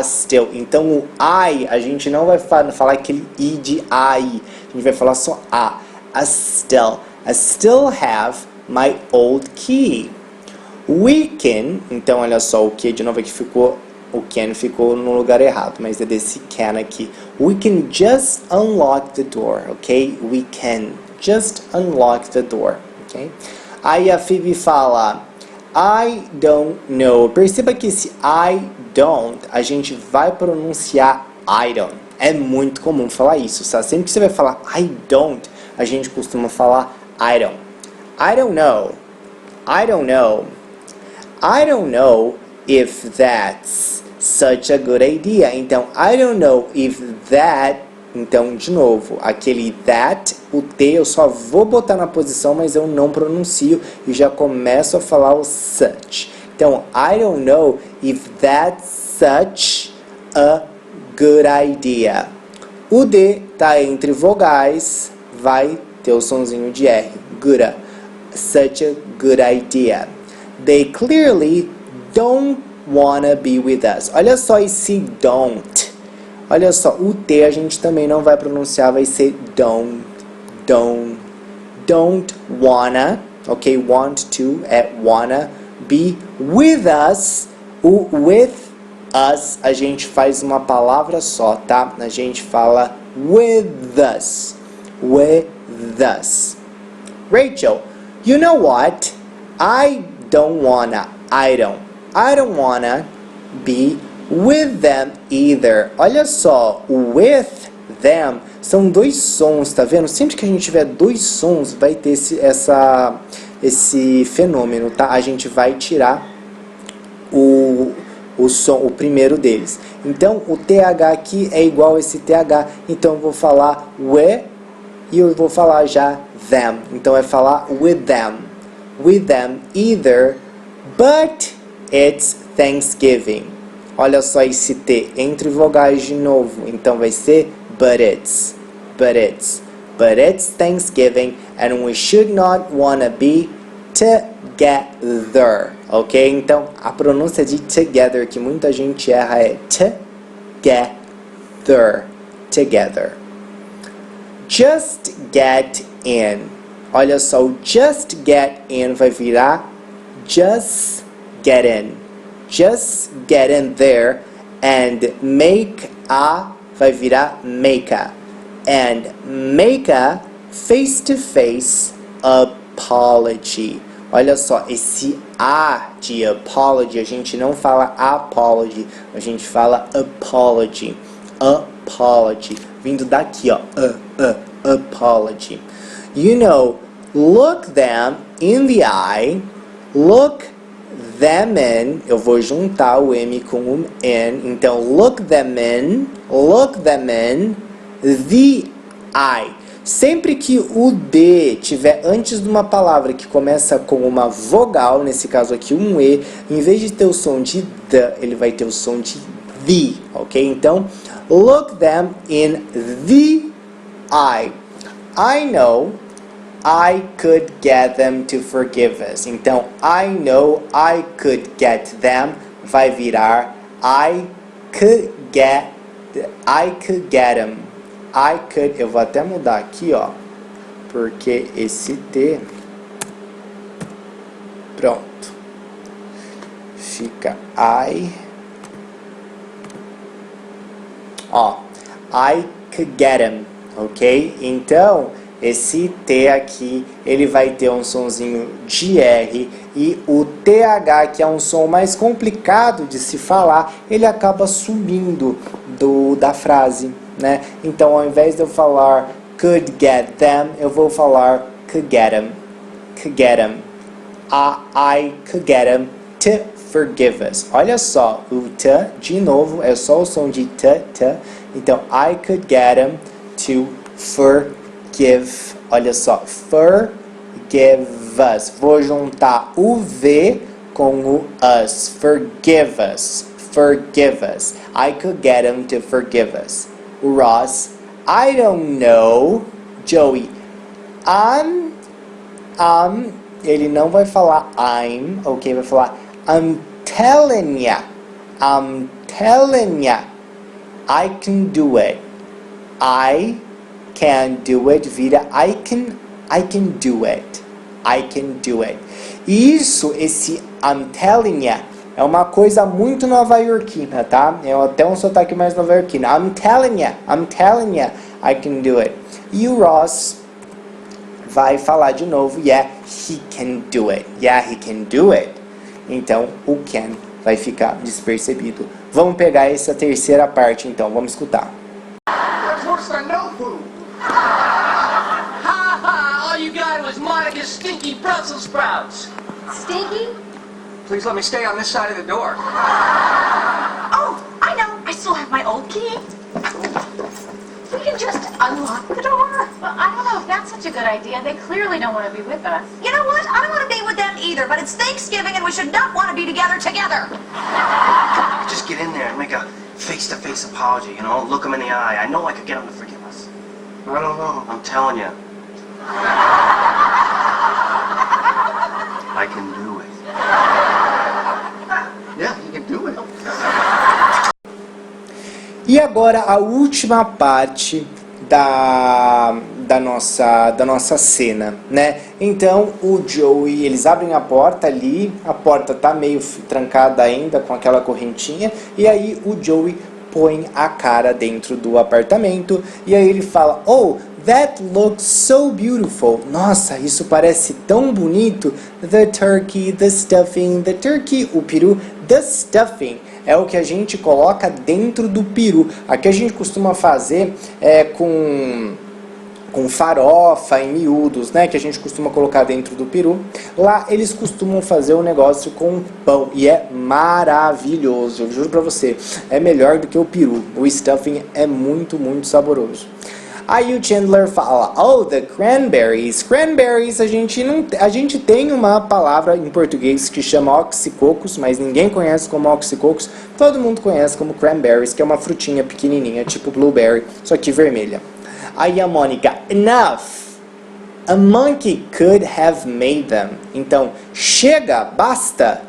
[SPEAKER 1] Still. Então o I, a gente não vai falar aquele I de I, a gente vai falar só a. I still have my old key. We can, então olha só o que de novo aqui ficou, o can ficou no lugar errado, mas é desse can aqui. We can just unlock the door, ok? We can just unlock the door, ok? Aí a Phoebe fala I don't know. Perceba que esse I don't, a gente vai pronunciar I don't. É muito comum falar isso, sabe? Sempre que você vai falar I don't, a gente costuma falar I don't. I don't know. I don't know. I don't know if that's such a good idea. Então, I don't know if that. Então, de novo, aquele that, o T eu só vou botar na posição, mas eu não pronuncio e já começo a falar o such. Então, I don't know if that's such a good idea. O D tá entre vogais, vai ter o sonzinho de R. Good. Such a good idea. They clearly don't wanna be with us. Olha só esse don't. Olha só, o T a gente também não vai pronunciar, vai ser don't wanna, ok? Want to é wanna be with us. O with us a gente faz uma palavra só, tá? A gente fala with us. Rachel, you know what? I don't wanna be with them either. Olha só, o with them são dois sons, tá vendo? Sempre que a gente tiver dois sons, vai ter esse fenômeno, tá? A gente vai tirar o som, o primeiro deles. Então, o TH aqui é igual a esse TH. Então, eu vou falar we e eu vou falar já them. Então, é falar with them. With them either, but it's Thanksgiving. Olha só esse T entre vogais de novo. Então vai ser but it's Thanksgiving and we should not wanna be together. Ok? Então a pronúncia de together que muita gente erra é together. Just get in. Olha só, o just get in vai virar just get in. Just get in there and make a vai virar make a. And make a face-to-face apology. Olha só, esse A de apology, a gente não fala apology, a gente fala apology. Apology. Vindo daqui, ó. Apology. You know, look them in the eye. Look them in, eu vou juntar o M com o N, então look them in the eye. Sempre que o D tiver antes de uma palavra que começa com uma vogal, nesse caso aqui um E, em vez de ter o som de the, ele vai ter o som de the, ok? Então, look them in the eye. I know I could get them to forgive us. Então, I know I could get them vai virar I could get them. I could, eu vou até mudar aqui, ó, porque esse T, pronto, fica I could get him, ok? Então, esse T aqui, ele vai ter um sonzinho de R, e o TH, que é um som mais complicado de se falar, ele acaba subindo da frase, né? Então, ao invés de eu falar could get them, eu vou falar could get him. I could get him to forgive us. Olha só, o T, de novo, é só o som de T. Então, I could get him to forgive. Olha só, forgive us. Vou juntar o V com o us. Forgive us. I could get him to forgive us. O Ross, I don't know. Joey, ele não vai falar I'm, ok? Vai falar I'm telling ya. I can do it. I can do it. Vira I can do it. Isso, esse I'm telling ya, é uma coisa muito nova-iorquina, tá? É até um sotaque mais nova-iorquino. I'm telling ya, I can do it. E o Ross vai falar de novo, yeah, he can do it. Então, o can vai ficar despercebido. Vamos pegar essa terceira parte, então. Vamos escutar.
[SPEAKER 3] That's worse than no food. All you got was Monica's stinky Brussels sprouts.
[SPEAKER 4] Stinky?
[SPEAKER 3] Please let me stay on this side of the door.
[SPEAKER 4] Oh, I know. I still have my old key. We can just unlock the door.
[SPEAKER 6] Well, I don't know if that's such a good idea. They clearly don't want to be with us.
[SPEAKER 4] You know what? I don't want to be with them either, but it's Thanksgiving and we should not want to be together.
[SPEAKER 5] Just get in there and make a face-to-face apology, you know, look them in the eye. I know I could get them to forgive us.
[SPEAKER 2] I don't know.
[SPEAKER 5] I'm telling you. I can do it.
[SPEAKER 2] Yeah, you can do it.
[SPEAKER 1] E agora a última parte da nossa cena, né? Então o Joey, eles abrem a porta ali, a porta tá meio trancada ainda com aquela correntinha, e aí o Joey põe a cara dentro do apartamento e aí ele fala: "Oh, that looks so beautiful." Nossa, isso parece tão bonito. The turkey, the stuffing, the turkey, o peru, the stuffing é o que a gente coloca dentro do peru. Aqui a gente costuma fazer com farofa em miúdos, né, que a gente costuma colocar dentro do peru. Lá eles costumam fazer um negócio com pão e é maravilhoso, eu juro pra você, é melhor do que o peru. O stuffing é muito, muito saboroso. Aí o Chandler fala: "Oh, the cranberries." Cranberries, a gente tem uma palavra em português que chama oxicocos, mas ninguém conhece como oxicocos. Todo mundo conhece como cranberries, que é uma frutinha pequenininha, tipo blueberry, só que vermelha. Aí a Mônica: "Enough. A monkey could have made them." Então, chega, basta.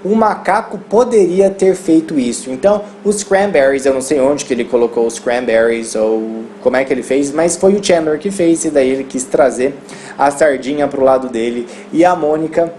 [SPEAKER 1] O macaco poderia ter feito isso. Então, os cranberries, eu não sei onde que ele colocou os cranberries ou como é que ele fez, mas foi o Chandler que fez, e daí ele quis trazer a sardinha pro lado dele. E a Mônica,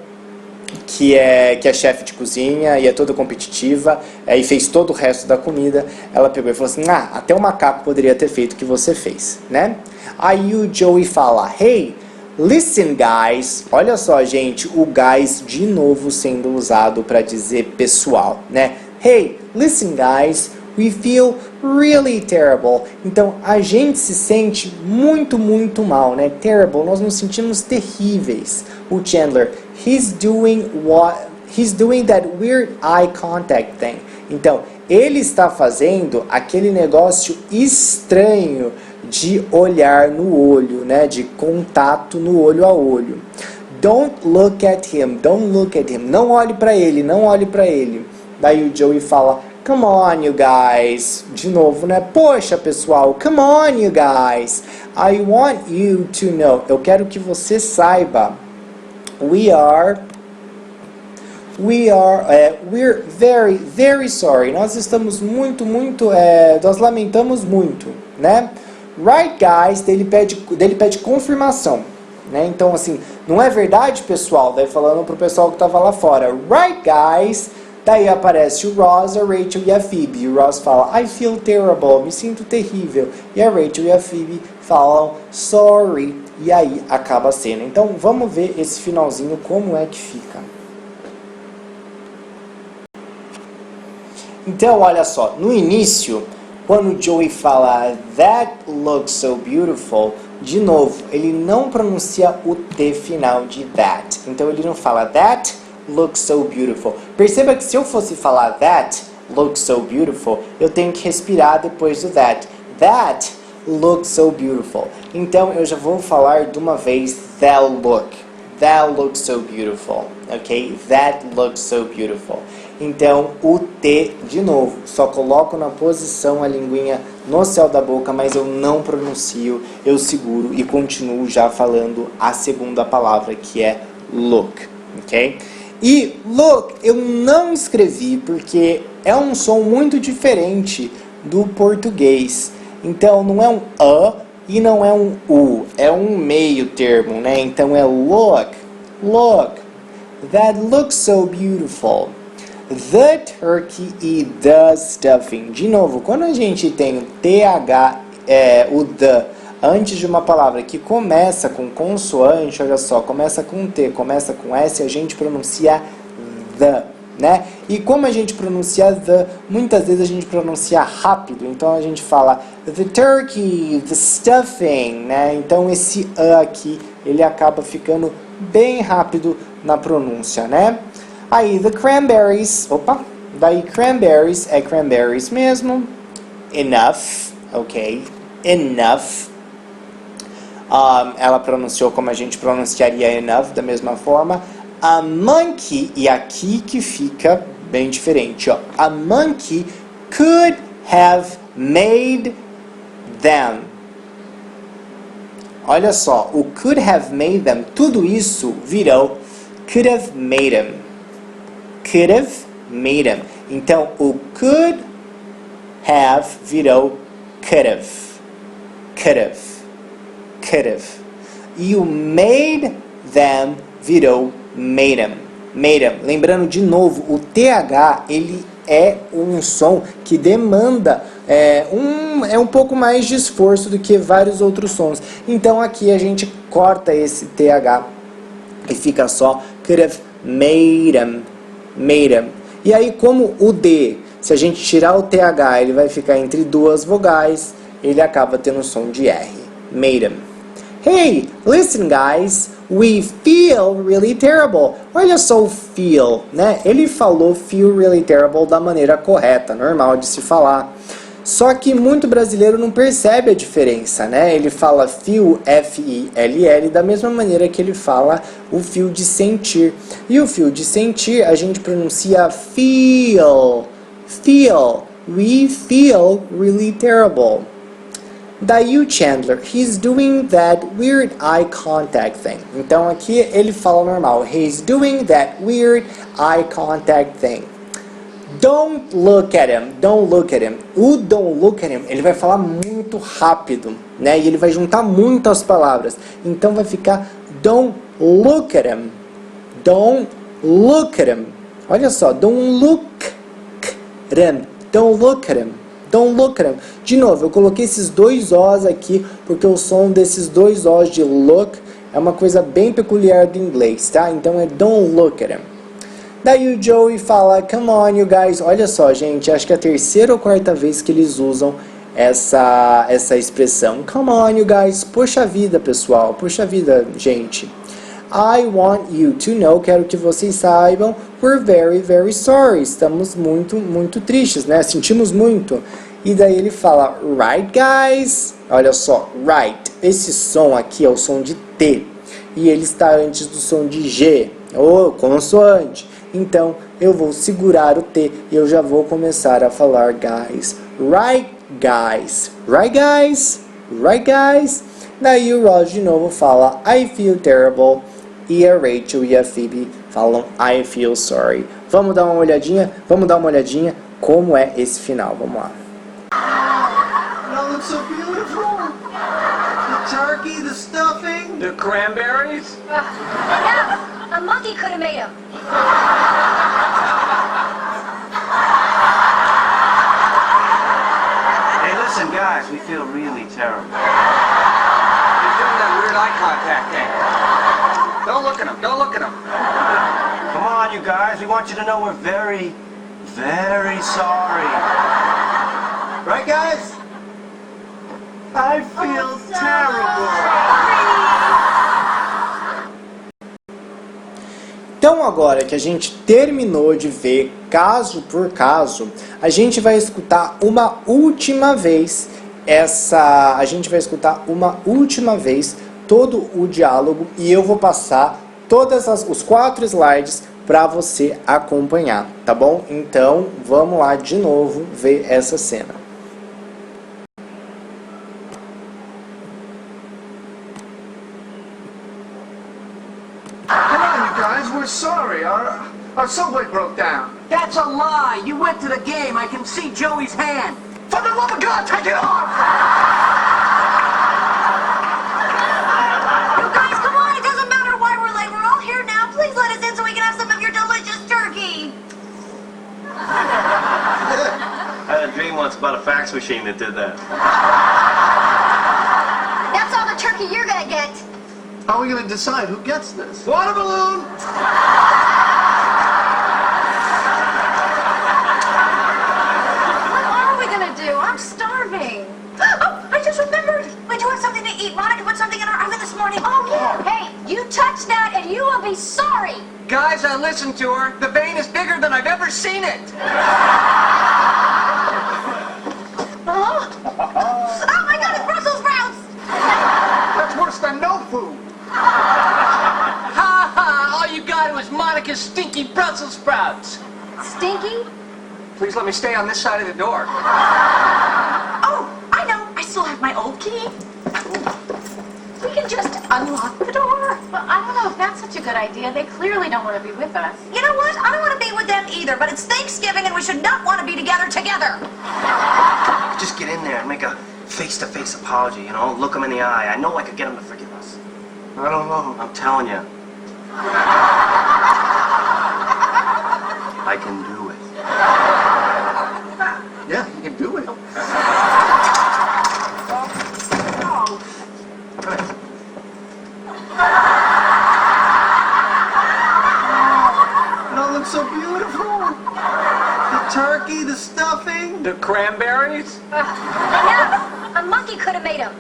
[SPEAKER 1] que é chefe de cozinha e é toda competitiva, e fez todo o resto da comida, ela pegou e falou assim: até o macaco poderia ter feito o que você fez, né? Aí o Joey fala: "Hey, listen, guys." Olha só, gente, o guys de novo sendo usado para dizer pessoal, né? "Hey, listen, guys. We feel really terrible." Então, a gente se sente muito, muito mal, né? Terrible, nós nos sentimos terríveis. O Chandler: "He's doing what He's doing that weird eye contact thing. Então, ele está fazendo aquele negócio estranho de olhar no olho, né? De contato no olho a olho. Don't look at him, don't look at him. Não olhe para ele, não olhe para ele. Daí o Joey fala, come on, you guys. De novo, né? Poxa, pessoal, come on, you guys. I want you to know. Eu quero que você saiba. We're very, very sorry. Nós estamos muito, nós lamentamos muito, né? Right, guys, dele pede confirmação, né? Então, assim, não é verdade, pessoal? Daí falando pro pessoal que tava lá fora. Right, guys. Daí aparece o Ross, a Rachel e a Phoebe. E o Ross fala, I feel terrible, me sinto terrível. E a Rachel e a Phoebe falam, sorry. E aí acaba a cena. Então, vamos ver esse finalzinho, como é que fica. Então, olha só, no início, quando o Joey fala That looks so beautiful, de novo, ele não pronuncia o T final de that. Então, ele não fala That looks so beautiful. Perceba que se eu fosse falar That looks so beautiful, eu tenho que respirar depois do that. That looks so beautiful. Então, eu já vou falar de uma vez That look. That looks so beautiful. Ok? That looks so beautiful. Então, o T, de novo, só coloco na posição a linguinha no céu da boca, mas eu não pronuncio, eu seguro e continuo já falando a segunda palavra, que é look, ok? E look, eu não escrevi porque é um som muito diferente do português. Então, não é um A e não é um U, é um meio termo, né? Então, é look, look, that looks so beautiful. The turkey e the stuffing. De novo, quando a gente tem o TH, o the, antes de uma palavra que começa com consoante, olha só, começa com T, começa com S, a gente pronuncia the, né? E como a gente pronuncia the, muitas vezes a gente pronuncia rápido, então a gente fala the turkey, the stuffing, né? Então esse A aqui, ele acaba ficando bem rápido na pronúncia, né? Aí, the cranberries, daí cranberries é cranberries mesmo, enough, ok, enough, ela pronunciou como a gente pronunciaria enough, da mesma forma, a monkey, e aqui que fica bem diferente, ó, a monkey could have made them. Olha só, o could have made them, tudo isso virou could have made them. Could have made them. Então, o could have virou could have. Could have. Could have. E o made them virou made them. Made them. Lembrando de novo, o TH, ele é um som que demanda um pouco mais de esforço do que vários outros sons. Então, aqui a gente corta esse TH e fica só could have made them. Made them. E aí, como o D, se a gente tirar o TH, ele vai ficar entre duas vogais, ele acaba tendo o som de R. Made them. Hey, listen guys, we feel really terrible. Olha só o feel, né? Ele falou feel really terrible da maneira correta, normal de se falar. Só que muito brasileiro não percebe a diferença, né? Ele fala feel, F-I-L-L, da mesma maneira que ele fala o feel de sentir. E o feel de sentir a gente pronuncia feel, feel, we feel really terrible. Daí o Chandler, he's doing that weird eye contact thing. Então aqui ele fala normal, he's doing that weird eye contact thing. Don't look at him, don't look at him. O don't look at him, ele vai falar muito rápido, né? E ele vai juntar muitas palavras. Então vai ficar don't look at him. Don't look at him. Olha só, don't look at him. Don't look at him. Don't look at him. De novo, eu coloquei esses dois Os aqui porque o som desses dois Os de look é uma coisa bem peculiar do inglês, tá? Então é don't look at him. Daí o Joey fala, come on you guys. Olha só, gente, acho que é a terceira ou quarta vez que eles usam essa expressão. Come on you guys. Poxa vida, pessoal. Poxa vida, gente. I want you to know, quero que vocês saibam, we're very, very sorry. Estamos muito, muito tristes, né? Sentimos muito. E daí ele fala, right guys? Olha só, right. Esse som aqui é o som de T. E ele está antes do som de G, ou consoante. Então, eu vou segurar o T e eu já vou começar a falar guys. Right guys? Right guys? Right guys? Daí o Ross de novo fala I feel terrible. E a Rachel e a Phoebe falam I feel sorry. Vamos dar uma olhadinha? Vamos dar uma olhadinha como é esse final. Vamos lá.
[SPEAKER 2] It all looks so beautiful. The turkey, the stuffing.
[SPEAKER 3] The cranberries?
[SPEAKER 4] Yeah, a monkey could have made him.
[SPEAKER 5] Hey, listen, guys, we feel really terrible.
[SPEAKER 3] You're doing that weird eye contact thing. Don't look at him. Don't look at him.
[SPEAKER 5] Come on, you guys, we want you to know we're very, very sorry.
[SPEAKER 2] Right, guys?
[SPEAKER 5] I feel terrible.
[SPEAKER 1] Então agora que a gente terminou de ver caso por caso, a gente vai escutar uma última vez todo o diálogo e eu vou passar os 4 slides para você acompanhar, tá bom? Então vamos lá de novo ver essa cena.
[SPEAKER 2] Come on, you guys. We're sorry. Our subway broke down.
[SPEAKER 3] That's a lie. You went to the game. I can see Joey's hand.
[SPEAKER 2] For the love of God, take it off!
[SPEAKER 4] You guys, come on, it doesn't matter why we're late. We're all here now. Please let us in so we can have some of your delicious turkey.
[SPEAKER 5] I had a dream once about a fax machine that did that.
[SPEAKER 4] That's all the turkey you're gonna get.
[SPEAKER 2] How are we going to decide who gets this? Water balloon!
[SPEAKER 6] What are we gonna do? I'm starving.
[SPEAKER 4] Oh, I just remembered. We do have something to eat. Monica put something in our oven this morning. Oh, yeah.
[SPEAKER 6] Hey, you touch that and you will be sorry.
[SPEAKER 3] Guys, I listened to her. The vein is bigger than I've ever seen it.
[SPEAKER 4] Oh, my God, it's Brussels sprouts.
[SPEAKER 2] That's worse than no food.
[SPEAKER 3] Ha ha! All you got was Monica's stinky Brussels sprouts.
[SPEAKER 6] Stinky?
[SPEAKER 3] Please let me stay on this side of the door.
[SPEAKER 4] Oh, I know. I still have my old key. We can just unlock the door.
[SPEAKER 6] Well, I don't know if that's such a good idea. They clearly don't want to be with us.
[SPEAKER 4] You know what? I don't want to be with them either, but it's Thanksgiving and we should not want to be together.
[SPEAKER 5] Just get in there and make a face-to-face apology, you know? Look them in the eye. I know I could get them to forgive us.
[SPEAKER 2] I don't know.
[SPEAKER 5] I'm telling you. I can do it.
[SPEAKER 2] Yeah, you can do it. It all looks so beautiful. The turkey, the stuffing.
[SPEAKER 3] The cranberries?
[SPEAKER 4] Yeah, a monkey could have made him.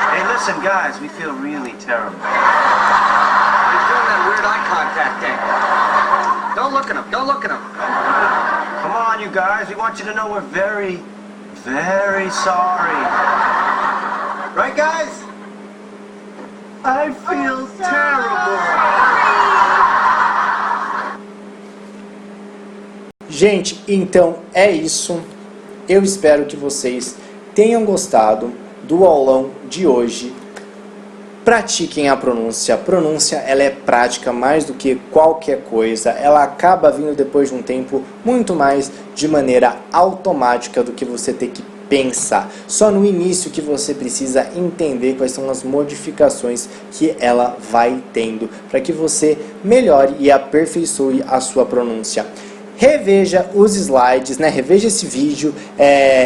[SPEAKER 5] Hey, listen, guys, we feel really terrible.
[SPEAKER 3] You're doing that weird eye contact thing. Don't look at him. Don't look at him.
[SPEAKER 5] Come on, you guys, we want you to know we're very, very sorry.
[SPEAKER 2] Right, guys? I feel terrible.
[SPEAKER 1] Gente, então é isso. Eu espero que vocês tenham gostado do aulão de hoje. Pratiquem a pronúncia. A pronúncia, ela é prática mais do que qualquer coisa. Ela acaba vindo depois de um tempo muito mais de maneira automática do que você ter que pensar. Só no início que você precisa entender quais são as modificações que ela vai tendo para que você melhore e aperfeiçoe a sua pronúncia. Reveja os slides, né? Reveja esse vídeo,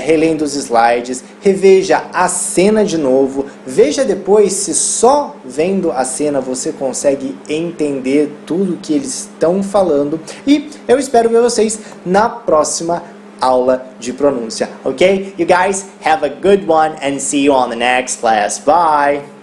[SPEAKER 1] relendo os slides, reveja a cena de novo, veja depois se só vendo a cena você consegue entender tudo que eles estão falando. E eu espero ver vocês na próxima aula de pronúncia, ok? You guys have a good one and see you on the next class. Bye!